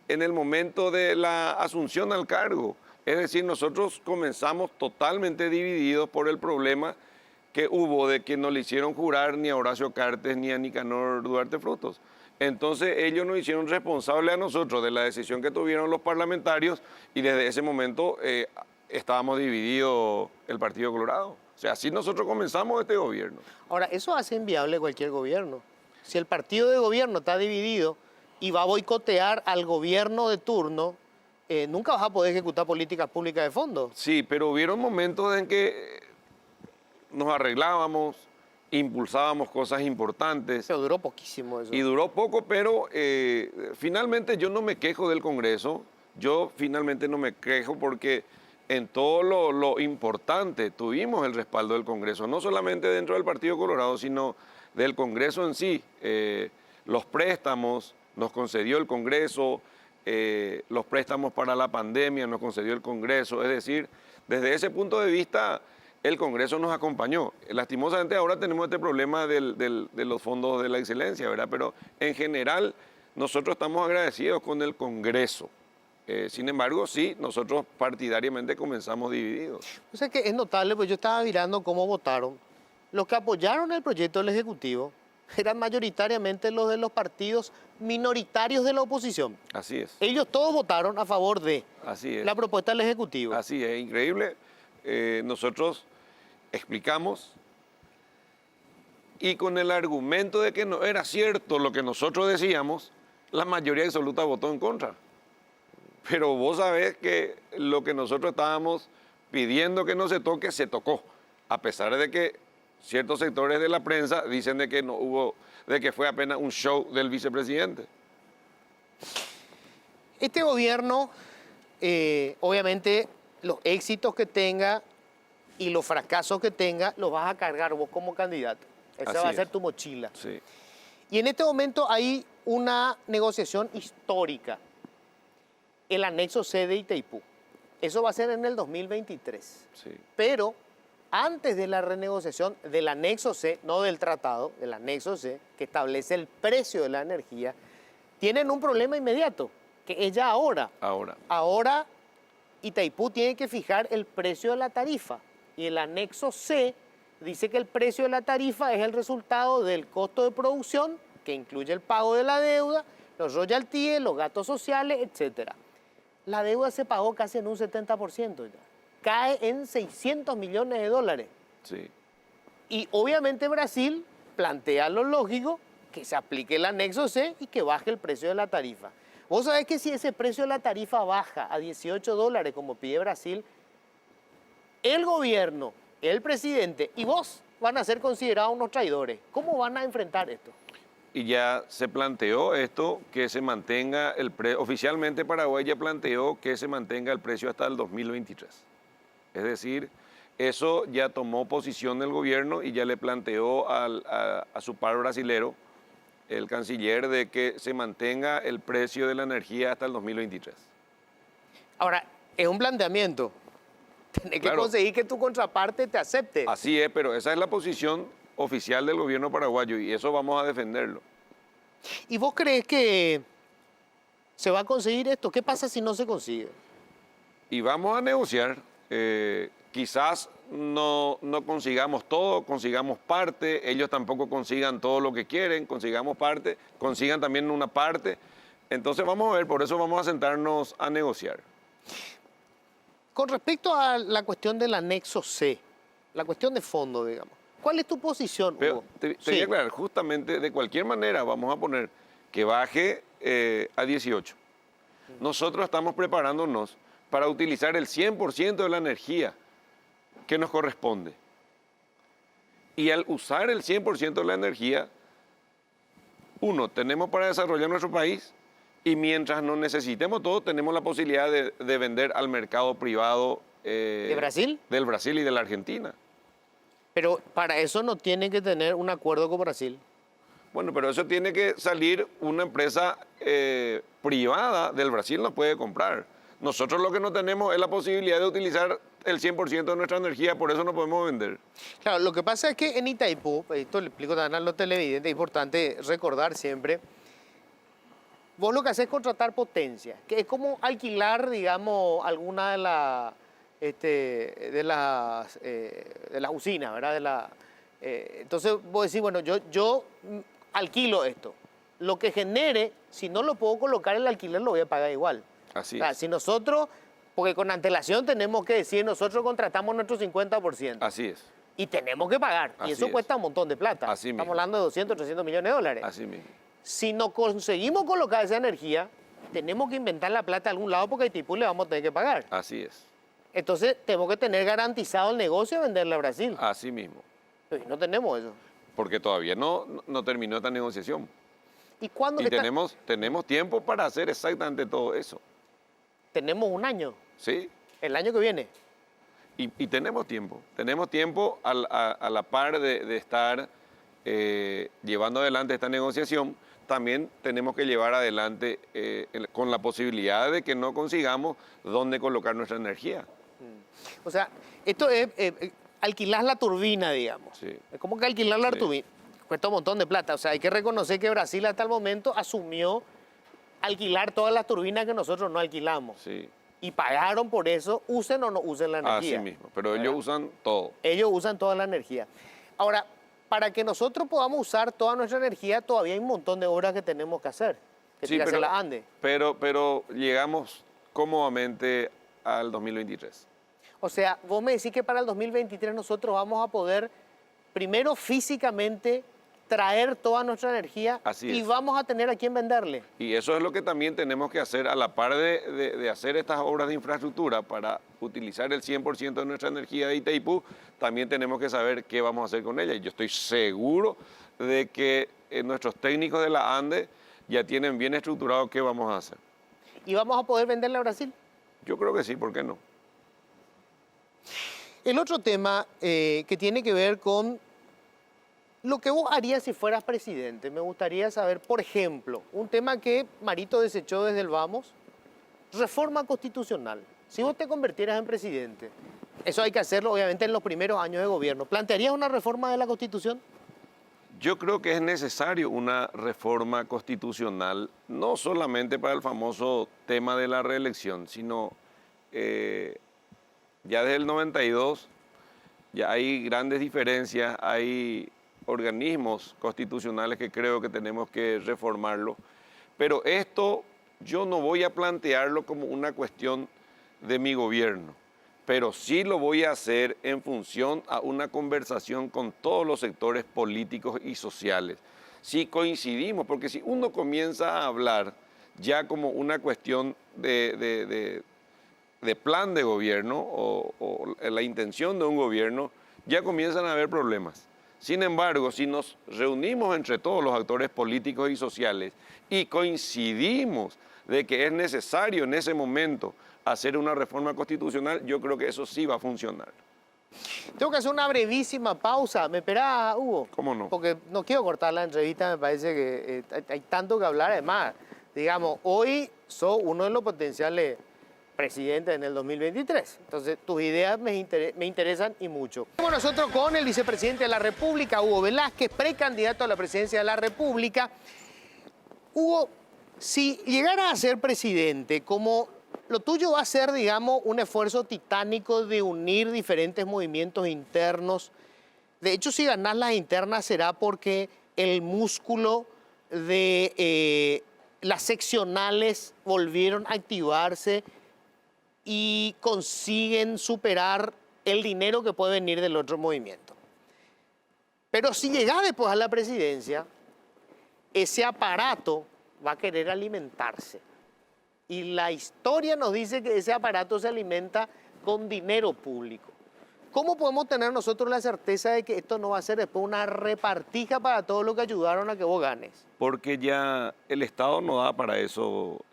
en el momento de la asunción al cargo. Es decir, nosotros comenzamos totalmente divididos por el problema que hubo de que no le hicieron jurar ni a Horacio Cartes ni a Nicanor Duarte Frutos. Entonces ellos nos hicieron responsables a nosotros de la decisión que tuvieron los parlamentarios y desde ese momento estábamos divididos el Partido Colorado. O sea, así nosotros comenzamos este gobierno. Ahora, eso hace inviable cualquier gobierno. Si el partido de gobierno está dividido y va a boicotear al gobierno de turno, nunca vas a poder ejecutar políticas públicas de fondo. Sí, pero hubieron momentos en que nos arreglábamos, impulsábamos cosas importantes. Pero duró poquísimo eso. Y duró poco, pero finalmente yo no me quejo del Congreso. Yo finalmente no me quejo porque en todo lo importante tuvimos el respaldo del Congreso, no solamente dentro del Partido Colorado, sino del Congreso en sí. Los préstamos nos concedió el Congreso, los préstamos para la pandemia nos concedió el Congreso. Es decir, desde ese punto de vista, el Congreso nos acompañó. Lastimosamente ahora tenemos este problema de los fondos de la excelencia, ¿verdad? Pero en general nosotros estamos agradecidos con el Congreso. Sin embargo, sí, nosotros partidariamente comenzamos divididos. O sea que es notable, pues yo estaba mirando cómo votaron. Los que apoyaron el proyecto del Ejecutivo eran mayoritariamente los de los partidos minoritarios de la oposición. Así es. Ellos todos votaron a favor de la propuesta del Ejecutivo. Así es, increíble. Nosotros explicamos y con el argumento de que no era cierto lo que nosotros decíamos, la mayoría absoluta votó en contra. Pero vos sabés que lo que nosotros estábamos pidiendo que no se toque, se tocó, a pesar de que ciertos sectores de la prensa dicen de que no hubo, de que fue apenas un show del vicepresidente. Este gobierno, obviamente, los éxitos que tenga y los fracasos que tenga, los vas a cargar vos como candidato. Esa va a ser tu mochila. Sí. Y en este momento hay una negociación histórica. El anexo C de Itaipú. Eso va a ser en el 2023. Sí. Pero antes de la renegociación del anexo C, no del tratado, del anexo C, que establece el precio de la energía, tienen un problema inmediato, que es ya ahora. Ahora Itaipú tiene que fijar el precio de la tarifa. Y el anexo C dice que el precio de la tarifa es el resultado del costo de producción, que incluye el pago de la deuda, los royalties, los gastos sociales, etcétera. La deuda se pagó casi en un 70% ya. Cae en 600 millones de dólares. Sí. Y obviamente Brasil plantea lo lógico, que se aplique el anexo C y que baje el precio de la tarifa. Vos sabés que si ese precio de la tarifa baja a 18 dólares, como pide Brasil, el gobierno, el presidente y vos van a ser considerados unos traidores. ¿Cómo van a enfrentar esto? y ya se planteó esto, que se mantenga el precio. Oficialmente Paraguay ya planteó que se mantenga el precio hasta el 2023. Es decir, eso ya tomó posición del gobierno y ya le planteó a su par brasilero, el canciller, de que se mantenga el precio de la energía hasta el 2023. Ahora, es un planteamiento. Tienes que Claro. conseguir que tu contraparte te acepte. Así es, pero esa es la posición oficial del gobierno paraguayo y eso vamos a defenderlo. ¿Y vos crees que se va a conseguir esto? ¿Qué pasa si no se consigue? Y vamos a negociar. Quizás no consigamos todo, consigamos parte, ellos tampoco consigan todo lo que quieren, consigamos parte, consigan también una parte. Entonces vamos a ver, por eso vamos a sentarnos a negociar. Con respecto a la cuestión del anexo C, la cuestión de fondo, digamos, ¿cuál es tu posición, Pero Hugo? te Sí. voy a aclarar, justamente de cualquier manera vamos a poner que baje a 18. Nosotros estamos preparándonos para utilizar el 100% de la energía que nos corresponde. Y al usar el 100% de la energía, uno, tenemos para desarrollar nuestro país y mientras no necesitemos todo, tenemos la posibilidad de vender al mercado privado ¿De Brasil? del Brasil y de la Argentina. Pero para eso no tienen que tener un acuerdo con Brasil. Bueno, pero eso tiene que salir una empresa privada del Brasil, nos puede comprar. Nosotros lo que no tenemos es la posibilidad de utilizar el 100% de nuestra energía, por eso no podemos vender. Claro, lo que pasa es que en Itaipú, esto le explico también a los televidentes, es importante recordar siempre, vos lo que haces es contratar potencia, que es como alquilar, digamos, alguna de las usinas, ¿verdad? Entonces vos decís, bueno, yo alquilo esto. Lo que genere, si no lo puedo colocar en el alquiler, lo voy a pagar igual. Así O sea, es. si nosotros, porque con antelación tenemos que decir, nosotros contratamos nuestro 50%. Así es. Y tenemos que pagar. Y Así eso es. cuesta un montón de plata. Así mismo. Estamos hablando de 200, 300 millones de dólares. Así mismo. Si no conseguimos colocar esa energía, tenemos que inventar la plata de algún lado porque a Itaipú le vamos a tener que pagar. Así es. Entonces, tenemos que tener garantizado el negocio y venderle a Brasil. Así mismo. Pero no tenemos eso. Porque todavía no terminó esta negociación. ¿Y cuándo Y tenemos tiempo para hacer exactamente todo eso. tenemos un año? ¿Sí? El año que viene. Y tenemos tiempo. Tenemos tiempo a la par de estar llevando adelante esta negociación. También tenemos que llevar adelante con la posibilidad de que no consigamos dónde colocar nuestra energía. O sea, esto es alquilar la turbina, digamos. Sí. Es como que alquilar la Sí. turbina. Cuesta un montón de plata. O sea, hay que reconocer que Brasil hasta el momento asumió alquilar todas las turbinas que nosotros no alquilamos. Sí. Y pagaron por eso, usen o no usen la energía. Así mismo. Pero ellos ¿Verdad? usan todo. Ellos usan toda la energía. Ahora, para que nosotros podamos usar toda nuestra energía, todavía hay un montón de obras que tenemos que hacer. Que tiene que hacer la ANDE. pero llegamos cómodamente al 2023. O sea, vos me decís que para el 2023 nosotros vamos a poder, primero físicamente, traer toda nuestra energía Así y es. vamos a tener a quién venderle. Y eso es lo que también tenemos que hacer a la par de hacer estas obras de infraestructura para utilizar el 100% de nuestra energía de Itaipú, también tenemos que saber qué vamos a hacer con ella. Y yo estoy seguro de que nuestros técnicos de la ANDE ya tienen bien estructurado qué vamos a hacer. ¿Y vamos a poder venderle a Brasil? Yo creo que sí, ¿por qué no? El otro tema que tiene que ver con lo que vos harías si fueras presidente. Me gustaría saber, por ejemplo, un tema que Marito desechó desde el Vamos, reforma constitucional. Si vos te convirtieras en presidente, eso hay que hacerlo obviamente en los primeros años de gobierno. ¿Plantearías una reforma de la Constitución? Yo creo que es necesario una reforma constitucional, no solamente para el famoso tema de la reelección, sino ya desde el 92 ya hay grandes diferencias, hay organismos constitucionales que creo que tenemos que reformarlo, pero esto yo no voy a plantearlo como una cuestión de mi gobierno, pero sí lo voy a hacer en función a una conversación con todos los sectores políticos y sociales. Si coincidimos, porque si uno comienza a hablar ya como una cuestión de plan de gobierno o la intención de un gobierno, ya comienzan a haber problemas. Sin embargo, si nos reunimos entre todos los actores políticos y sociales y coincidimos de que es necesario en ese momento hacer una reforma constitucional, yo creo que eso sí va a funcionar. Tengo que hacer una brevísima pausa. ¿Me esperás, Hugo? ¿Cómo no? Porque no quiero cortar la entrevista, me parece que hay tanto que hablar. Además, digamos, hoy sos uno de los potenciales presidentes en el 2023. Entonces, tus ideas me interesan y mucho. Estamos nosotros con el vicepresidente de la República, Hugo Velázquez, precandidato a la presidencia de la República. Hugo, si llegaras a ser presidente, como lo tuyo va a ser, digamos, un esfuerzo titánico de unir diferentes movimientos internos. De hecho, si ganás las internas será porque el músculo de las seccionales volvieron a activarse y consiguen superar el dinero que puede venir del otro movimiento. Pero si llegás después a la presidencia, ese aparato va a querer alimentarse. Y la historia nos dice que ese aparato se alimenta con dinero público. ¿Cómo podemos tener nosotros la certeza de que esto no va a ser después una repartija para todos los que ayudaron a que vos ganes? Porque ya el Estado no da para eso,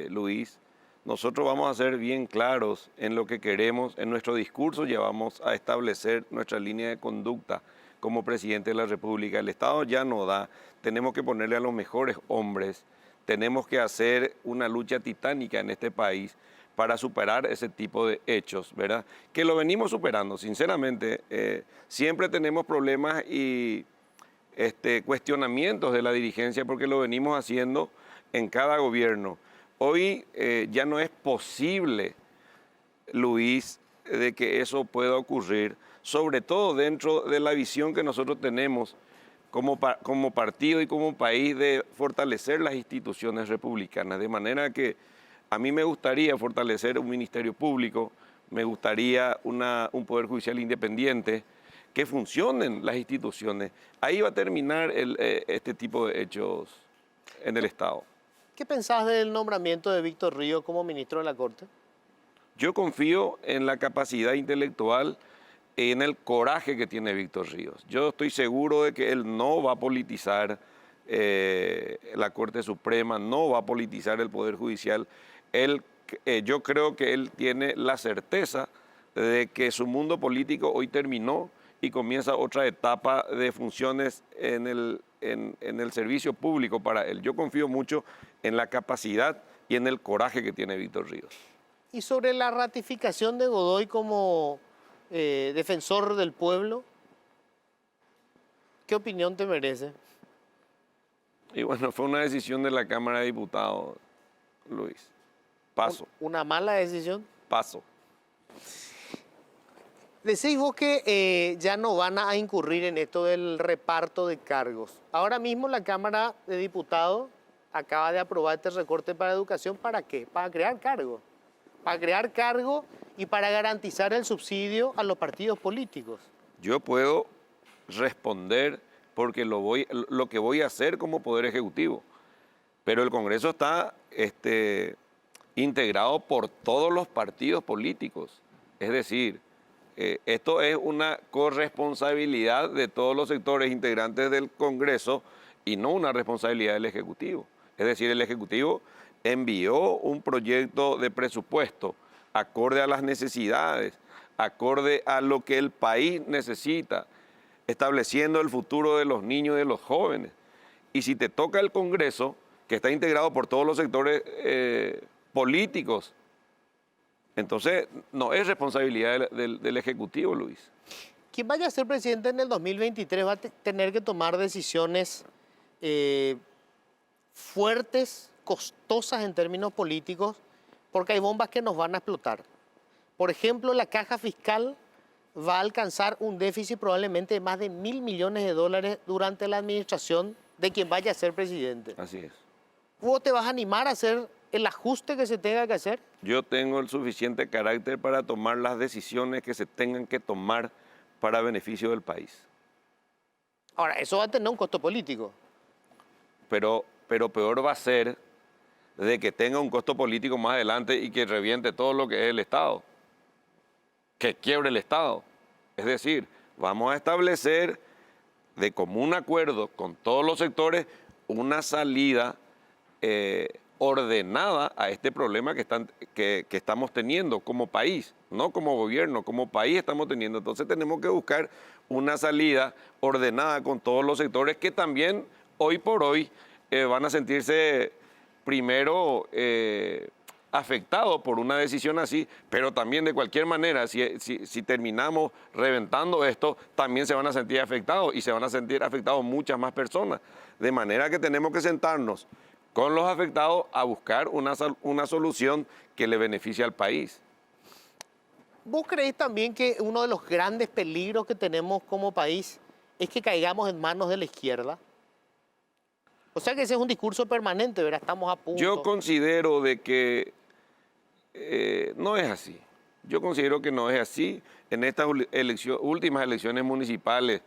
Luis. Nosotros vamos a ser bien claros en lo que queremos. En nuestro discurso ya vamos a establecer nuestra línea de conducta como presidente de la República. El Estado ya no da. Tenemos que ponerle a los mejores hombres. Tenemos que hacer una lucha titánica en este país para superar ese tipo de hechos, ¿verdad? Que lo venimos superando, sinceramente. Siempre tenemos problemas y cuestionamientos de la dirigencia porque lo venimos haciendo en cada gobierno. Hoy ya no es posible, Luis, de que eso pueda ocurrir, sobre todo dentro de la visión que nosotros tenemos como partido y como país de fortalecer las instituciones republicanas. De manera que a mí me gustaría fortalecer un ministerio público, me gustaría un poder judicial independiente, que funcionen las instituciones. Ahí va a terminar este tipo de hechos en el Estado. ¿Qué pensás del nombramiento de Víctor Ríos como ministro de la Corte? Yo confío en la capacidad intelectual, en el coraje que tiene Víctor Ríos. Yo estoy seguro de que él no va a politizar la Corte Suprema, no va a politizar el Poder Judicial. Yo creo que él tiene la certeza de que su mundo político hoy terminó y comienza otra etapa de funciones en el servicio público para él. Yo confío mucho en la capacidad y en el coraje que tiene Víctor Ríos. Y sobre la ratificación de Godoy como defensor del pueblo, ¿qué opinión te merece? Y bueno, fue una decisión de la Cámara de Diputados, Luis. Paso. ¿Una mala decisión? Paso. Decís vos que ya no van a incurrir en esto del reparto de cargos. Ahora mismo la Cámara de Diputados acaba de aprobar este recorte para educación. ¿Para qué? Para crear cargos. Para crear cargos y para garantizar el subsidio a los partidos políticos. Yo puedo responder porque lo que voy a hacer como Poder Ejecutivo. Pero el Congreso está integrado por todos los partidos políticos. Es decir, esto es una corresponsabilidad de todos los sectores integrantes del Congreso y no una responsabilidad del Ejecutivo. Es decir, el Ejecutivo envió un proyecto de presupuesto acorde a las necesidades, acorde a lo que el país necesita, estableciendo el futuro de los niños y de los jóvenes. Y si te toca el Congreso, que está integrado por todos los sectores políticos, entonces no es responsabilidad del Ejecutivo, Luis. Quien vaya a ser presidente en el 2023 va a tener que tomar decisiones fuertes, costosas en términos políticos, porque hay bombas que nos van a explotar. Por ejemplo, la caja fiscal va a alcanzar un déficit probablemente de más de $1.000 millones durante la administración de quien vaya a ser presidente. Así es. ¿Vos te vas a animar a hacer el ajuste que se tenga que hacer? Yo tengo el suficiente carácter para tomar las decisiones que se tengan que tomar para beneficio del país. Ahora, eso va a tener un costo político. Pero peor va a ser de que tenga un costo político más adelante y que reviente todo lo que es el Estado, que quiebre el Estado. Es decir, vamos a establecer de común acuerdo con todos los sectores una salida ordenada a este problema que estamos teniendo como país, no como gobierno, como país estamos teniendo. Entonces tenemos que buscar una salida ordenada con todos los sectores que también hoy por hoy van a sentirse primero afectados por una decisión así, pero también de cualquier manera, si terminamos reventando esto, también se van a sentir afectados y se van a sentir afectados muchas más personas. De manera que tenemos que sentarnos con los afectados a buscar una solución que le beneficie al país. ¿Vos creéis también que uno de los grandes peligros que tenemos como país es que caigamos en manos de la izquierda? O sea que ese es un discurso permanente, ¿verdad? Estamos a punto. Yo considero de que no es así. Yo considero que no es así. En estas últimas elecciones municipales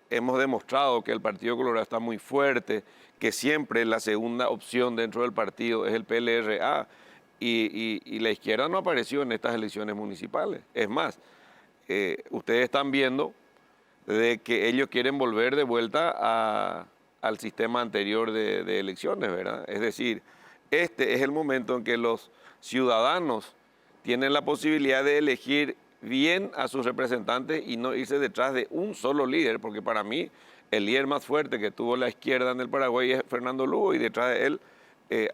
hemos demostrado que el Partido Colorado está muy fuerte, que siempre la segunda opción dentro del partido es el PLRA y la izquierda no apareció en estas elecciones municipales. Es más, ustedes están viendo de que ellos quieren volver de vuelta al sistema anterior de elecciones, ¿verdad? Es decir, este es el momento en que los ciudadanos tienen la posibilidad de elegir bien a sus representantes y no irse detrás de un solo líder, porque para mí el líder más fuerte que tuvo la izquierda en el Paraguay es Fernando Lugo y detrás de él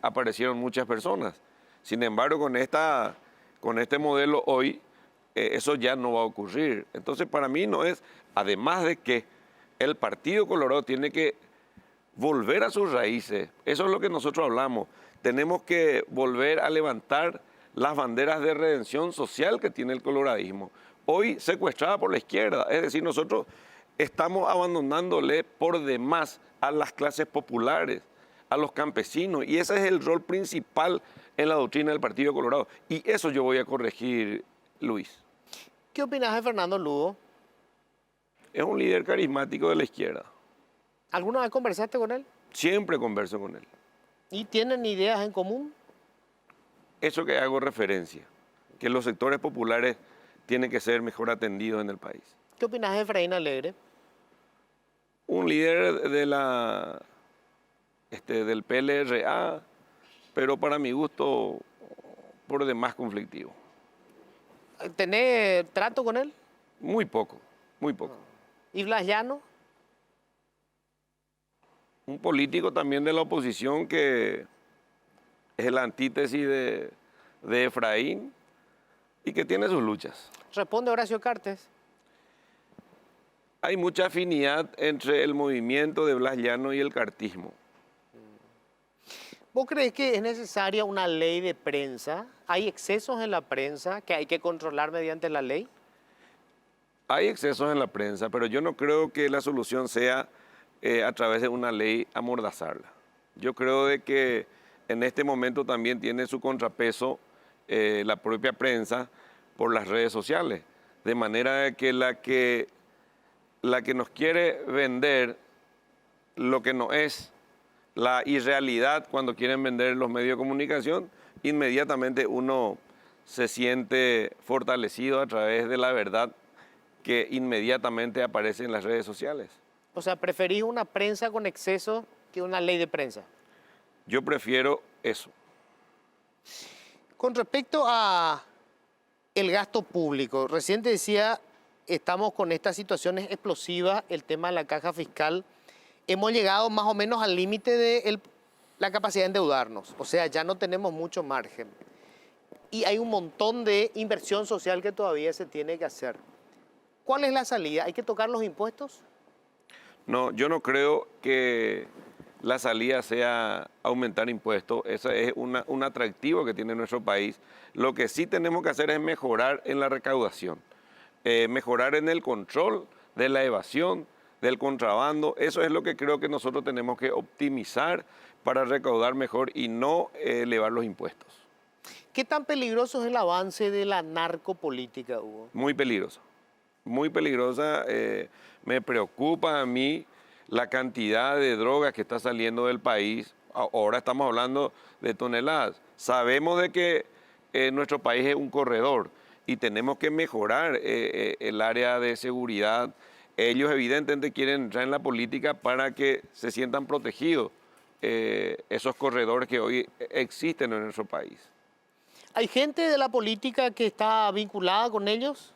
aparecieron muchas personas. Sin embargo, con este modelo hoy, eso ya no va a ocurrir. Entonces, para mí no es, además de que el Partido Colorado tiene que volver a sus raíces, eso es lo que nosotros hablamos, tenemos que volver a levantar las banderas de redención social que tiene el coloradismo, hoy secuestrada por la izquierda, es decir, nosotros estamos abandonándole por demás a las clases populares, a los campesinos, y ese es el rol principal en la doctrina del Partido Colorado, y eso yo voy a corregir, Luis. ¿Qué opinas de Fernando Lugo? Es un líder carismático de la izquierda. ¿Alguna vez conversaste con él? Siempre converso con él. ¿Y tienen ideas en común? Eso que hago referencia, que los sectores populares tienen que ser mejor atendidos en el país. ¿Qué opinas de Efraín Alegre? Un líder del PLRA, pero para mi gusto, por demás conflictivo. ¿Tenés trato con él? Muy poco, muy poco. ¿Y Blas Llano? Un político también de la oposición que es la antítesis de Efraín y que tiene sus luchas. Responde Horacio Cartes. Hay mucha afinidad entre el movimiento de Blas Llano y el cartismo. ¿Vos crees que es necesaria una ley de prensa? ¿Hay excesos en la prensa que hay que controlar mediante la ley? Hay excesos en la prensa, pero yo no creo que la solución sea a través de una ley amordazarla. Yo creo de que en este momento también tiene su contrapeso la propia prensa por las redes sociales, de manera que la que nos quiere vender lo que no es, la irrealidad cuando quieren vender los medios de comunicación, inmediatamente uno se siente fortalecido a través de la verdad que inmediatamente aparece en las redes sociales. O sea, ¿preferís una prensa con exceso que una ley de prensa? Yo prefiero eso. Con respecto a el gasto público, recién te decía, estamos con estas situaciones explosivas, el tema de la caja fiscal, hemos llegado más o menos al límite de la capacidad de endeudarnos, o sea, ya no tenemos mucho margen. Y hay un montón de inversión social que todavía se tiene que hacer. ¿Cuál es la salida? ¿Hay que tocar los impuestos? No, yo no creo que la salida sea aumentar impuestos. Eso es un atractivo que tiene nuestro país. Lo que sí tenemos que hacer es mejorar en la recaudación, mejorar en el control de la evasión, del contrabando. Eso es lo que creo que nosotros tenemos que optimizar para recaudar mejor y no elevar los impuestos. ¿Qué tan peligroso es el avance de la narcopolítica, Hugo? Muy peligroso. Muy peligrosa. Me preocupa a mí la cantidad de drogas que está saliendo del país. Ahora estamos hablando de toneladas. Sabemos de que nuestro país es un corredor y tenemos que mejorar el área de seguridad, ellos evidentemente quieren entrar en la política para que se sientan protegidos esos corredores que hoy existen en nuestro país. ¿Hay gente de la política que está vinculada con ellos?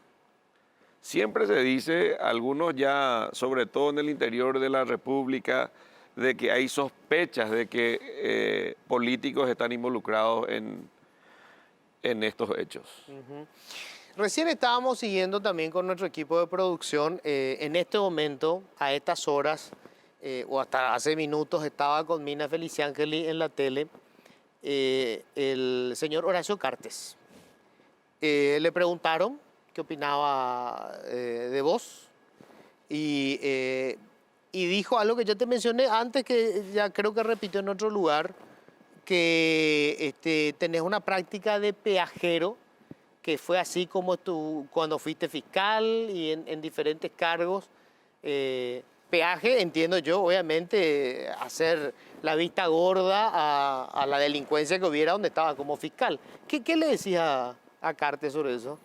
Siempre se dice, algunos ya, sobre todo en el interior de la República, de que hay sospechas de que políticos están involucrados en estos hechos. Recién estábamos siguiendo también con nuestro equipo de producción. En este momento, a estas horas, o hasta hace minutos, estaba con Mina Feliciangeli en la tele el señor Horacio Cartes. Le preguntaron qué opinaba de vos y dijo algo que yo te mencioné antes, que ya creo que repitió en otro lugar, que tenés una práctica de peajero, que fue así como tú cuando fuiste fiscal y en diferentes cargos. Peaje, entiendo yo, obviamente, hacer la vista gorda a la delincuencia que hubiera donde estaba como fiscal. ¿Qué le decía a Cartes sobre eso?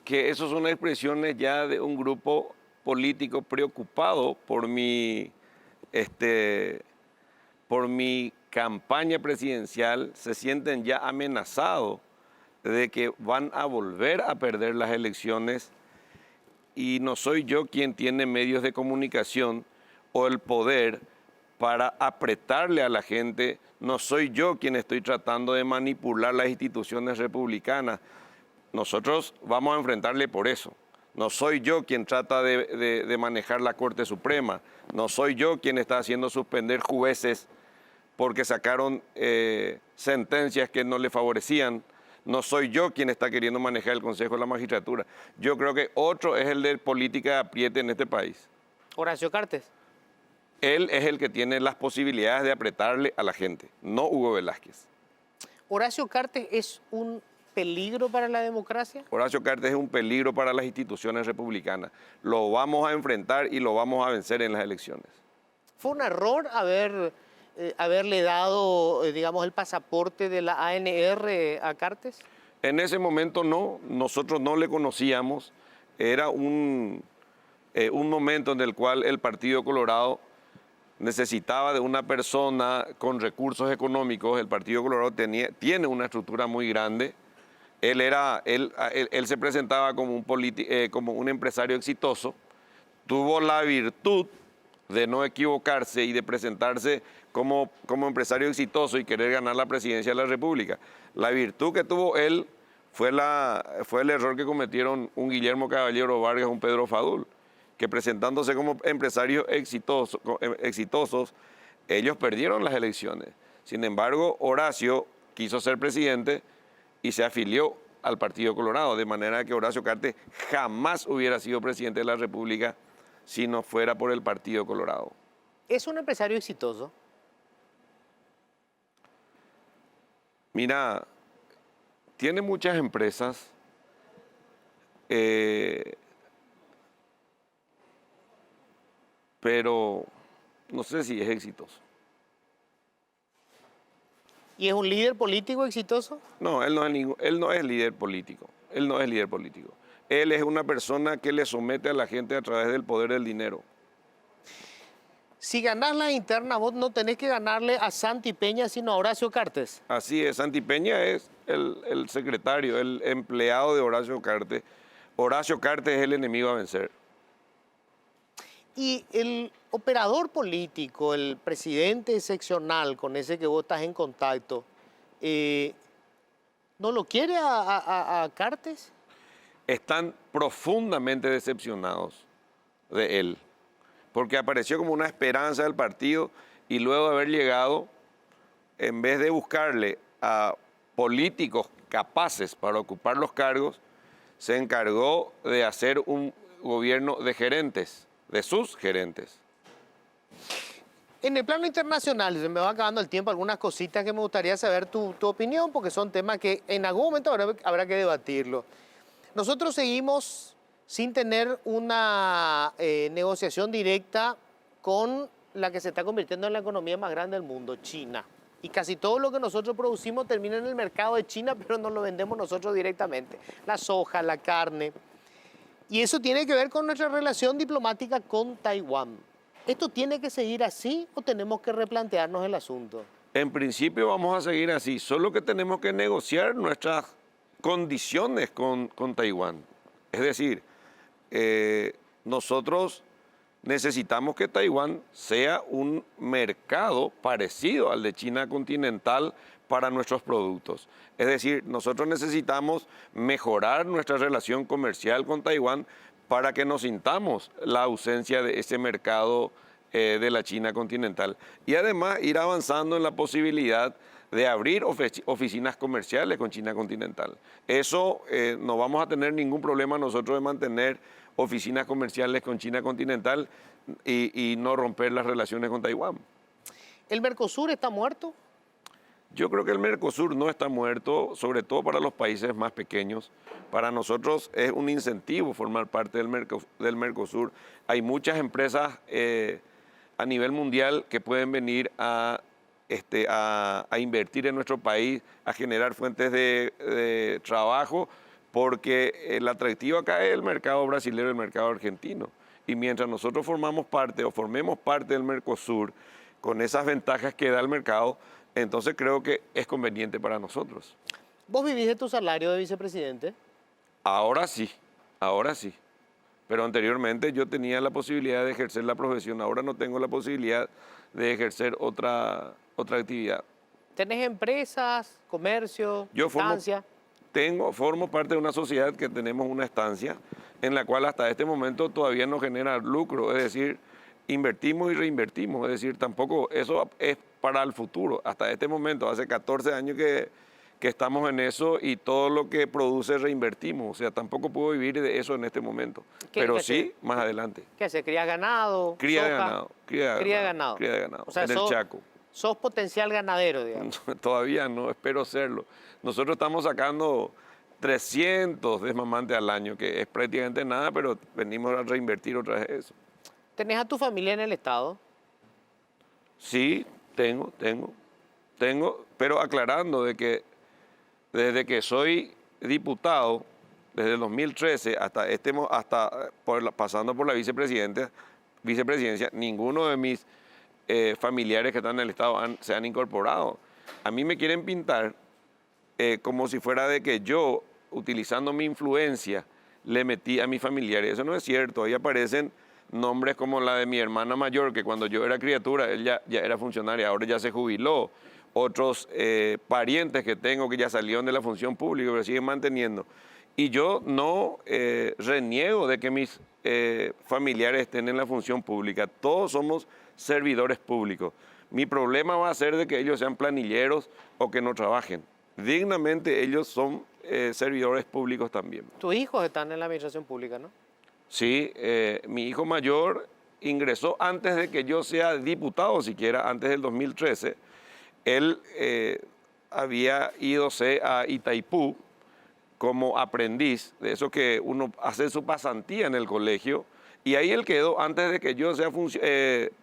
Que eso son expresiones ya de un grupo político preocupado por mi campaña presidencial, se sienten ya amenazados de que van a volver a perder las elecciones, y no soy yo quien tiene medios de comunicación o el poder para apretarle a la gente, no soy yo quien estoy tratando de manipular las instituciones republicanas. Nosotros vamos a enfrentarle por eso. No soy yo quien trata de manejar la Corte Suprema, no soy yo quien está haciendo suspender jueces porque sacaron sentencias que no le favorecían. No soy yo quien está queriendo manejar el Consejo de la Magistratura. Yo creo que otro es el de política de apriete en este país. Horacio Cartes. Él es el que tiene las posibilidades de apretarle a la gente, no Hugo Velázquez. ¿Horacio Cartes es un peligro para la democracia? Horacio Cartes es un peligro para las instituciones republicanas. Lo vamos a enfrentar y lo vamos a vencer en las elecciones. ¿Fue un error haberle dado, digamos, el pasaporte de la ANR a Cartes? En ese momento no, nosotros no le conocíamos. Era un momento en el cual el Partido Colorado necesitaba de una persona con recursos económicos. El Partido Colorado tiene una estructura muy grande. Él se presentaba como un empresario exitoso. Tuvo la virtud de no equivocarse y de presentarse como empresario exitoso y querer ganar la presidencia de la República. La virtud que tuvo él fue el error que cometieron un Guillermo Caballero Vargas, un Pedro Fadul, que presentándose como empresarios exitosos, ellos perdieron las elecciones. Sin embargo, Horacio quiso ser presidente y se afilió al Partido Colorado, de manera que Horacio Cartes jamás hubiera sido presidente de la República si no fuera por el Partido Colorado. ¿Es un empresario exitoso? Mira, tiene muchas empresas, pero no sé si es exitoso. ¿Y es un líder político exitoso? No, él no es líder político. Él no es líder político. Él es una persona que le somete a la gente a través del poder del dinero. Si ganás la interna, vos no tenés que ganarle a Santi Peña, sino a Horacio Cartes. Así es, Santi Peña es el secretario, el empleado de Horacio Cartes. Horacio Cartes es el enemigo a vencer. Y el operador político, el presidente seccional con ese que vos estás en contacto, ¿no lo quiere a Cartes? Están profundamente decepcionados de él, porque apareció como una esperanza del partido y luego de haber llegado, en vez de buscarle a políticos capaces para ocupar los cargos, se encargó de hacer un gobierno de gerentes, de sus gerentes. En el plano internacional, se me va acabando el tiempo, algunas cositas que me gustaría saber tu opinión, porque son temas que en algún momento habrá que debatirlo. Nosotros seguimos sin tener una negociación directa con la que se está convirtiendo en la economía más grande del mundo, China. Y casi todo lo que nosotros producimos termina en el mercado de China, pero no lo vendemos nosotros directamente. La soja, la carne. Y eso tiene que ver con nuestra relación diplomática con Taiwán. ¿Esto tiene que seguir así o tenemos que replantearnos el asunto? En principio vamos a seguir así, solo que tenemos que negociar nuestras condiciones con Taiwán. Es decir, nosotros necesitamos que Taiwán sea un mercado parecido al de China continental para nuestros productos. Es decir, nosotros necesitamos mejorar nuestra relación comercial con Taiwán para que nos sintamos la ausencia de ese mercado de la China continental. Y además ir avanzando en la posibilidad de abrir oficinas comerciales con China continental. Eso no vamos a tener ningún problema nosotros de mantener oficinas comerciales con China continental y no romper las relaciones con Taiwán. ¿El Mercosur está muerto? Yo creo que el Mercosur no está muerto, sobre todo para los países más pequeños. Para nosotros es un incentivo formar parte del Mercosur. Hay muchas empresas a nivel mundial que pueden venir a invertir en nuestro país, a generar fuentes de trabajo, porque el atractivo acá es el mercado brasileño y el mercado argentino. Y mientras nosotros formemos parte del Mercosur, con esas ventajas que da el mercado, entonces creo que es conveniente para nosotros. ¿Vos vivís de tu salario de vicepresidente? Ahora sí. Pero anteriormente yo tenía la posibilidad de ejercer la profesión, ahora no tengo la posibilidad de ejercer otra actividad. ¿Tenés empresas, comercio, estancia? Formo parte de una sociedad que tenemos una estancia en la cual hasta este momento todavía no genera lucro, es decir, invertimos y reinvertimos, es decir, tampoco eso es para el futuro. Hasta este momento, hace 14 años que estamos en eso y todo lo que produce reinvertimos, o sea, tampoco puedo vivir de eso en este momento, pero sí más adelante. ¿Qué hace? ¿Crías ganado? Cría de ganado. Cría de ganado. O sea, en el Chaco. Sos potencial ganadero, digamos. Todavía no, espero serlo. Nosotros estamos sacando 300 desmamantes al año, que es prácticamente nada, pero venimos a reinvertir otra vez eso. ¿Tenés a tu familia en el Estado? Sí, tengo, pero aclarando de que desde que soy diputado, desde el 2013 pasando por la vicepresidencia, ninguno de mis familiares que están en el Estado se han incorporado. A mí me quieren pintar como si fuera de que yo, utilizando mi influencia, le metí a mis familiares. Eso no es cierto. Ahí aparecen nombres como la de mi hermana mayor, que cuando yo era criatura, él ya era funcionaria, ahora ya se jubiló. Otros parientes que tengo que ya salieron de la función pública, pero siguen manteniendo. Y yo no reniego de que mis familiares estén en la función pública. Todos somos servidores públicos. Mi problema va a ser de que ellos sean planilleros o que no trabajen. Dignamente ellos son servidores públicos también. Tus hijos están en la administración pública, ¿no? Sí, mi hijo mayor ingresó antes de que yo sea diputado, siquiera antes del 2013. Él había ido a Itaipú como aprendiz, de eso que uno hace su pasantía en el colegio, y ahí él quedó antes de que yo sea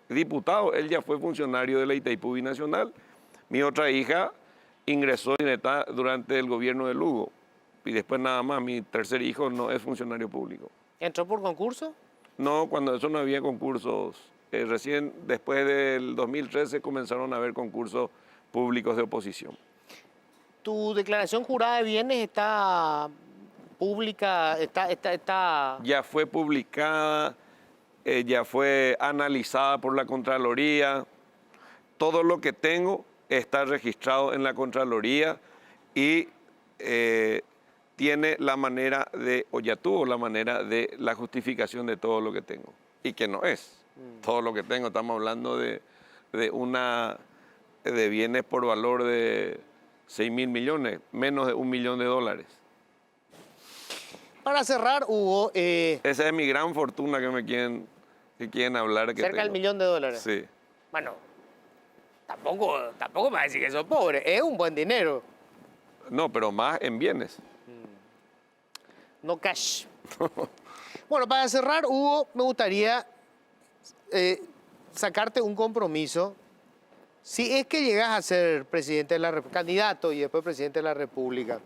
diputado. Él ya fue funcionario de la Itaipú Binacional. Mi otra hija ingresó durante el gobierno de Lugo, y después nada más. Mi tercer hijo no es funcionario público. ¿Entró por concurso? No, cuando eso no había concursos. Recién después del 2013 comenzaron a haber concursos públicos de oposición. ¿Tu declaración jurada de bienes está pública? Ya fue publicada, ya fue analizada por la Contraloría. Todo lo que tengo está registrado en la Contraloría y tiene la manera o ya tuvo la manera de la justificación de todo lo que tengo. Y que no es todo lo que tengo. Estamos hablando de bienes por valor de 6.000 millones, menos de $1 millón. Para cerrar, Hugo... Esa es mi gran fortuna que quieren hablar. Cerca del $1 millón. Sí. Bueno, tampoco me va a decir que sos pobre, es un buen dinero. No, pero más en bienes. No cash. Bueno, para cerrar, Hugo, me gustaría sacarte un compromiso. Si es que llegas a ser candidato y después presidente de la República,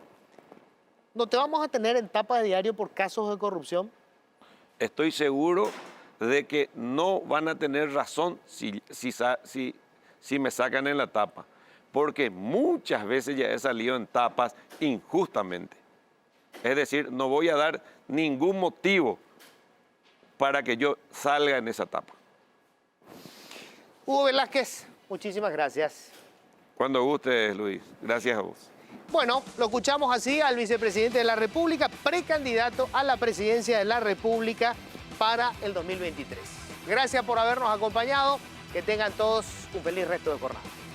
¿no te vamos a tener en tapa de diario por casos de corrupción? estoy seguro de que no van a tener razón si me sacan en la tapa, porque muchas veces ya he salido en tapas injustamente. Es decir, no voy a dar ningún motivo para que yo salga en esa tapa. Hugo Velázquez, muchísimas gracias. Cuando gustes, Luis. Gracias a vos. Bueno, lo escuchamos así al vicepresidente de la República, precandidato a la presidencia de la República para el 2023. Gracias por habernos acompañado. Que tengan todos un feliz resto de jornada.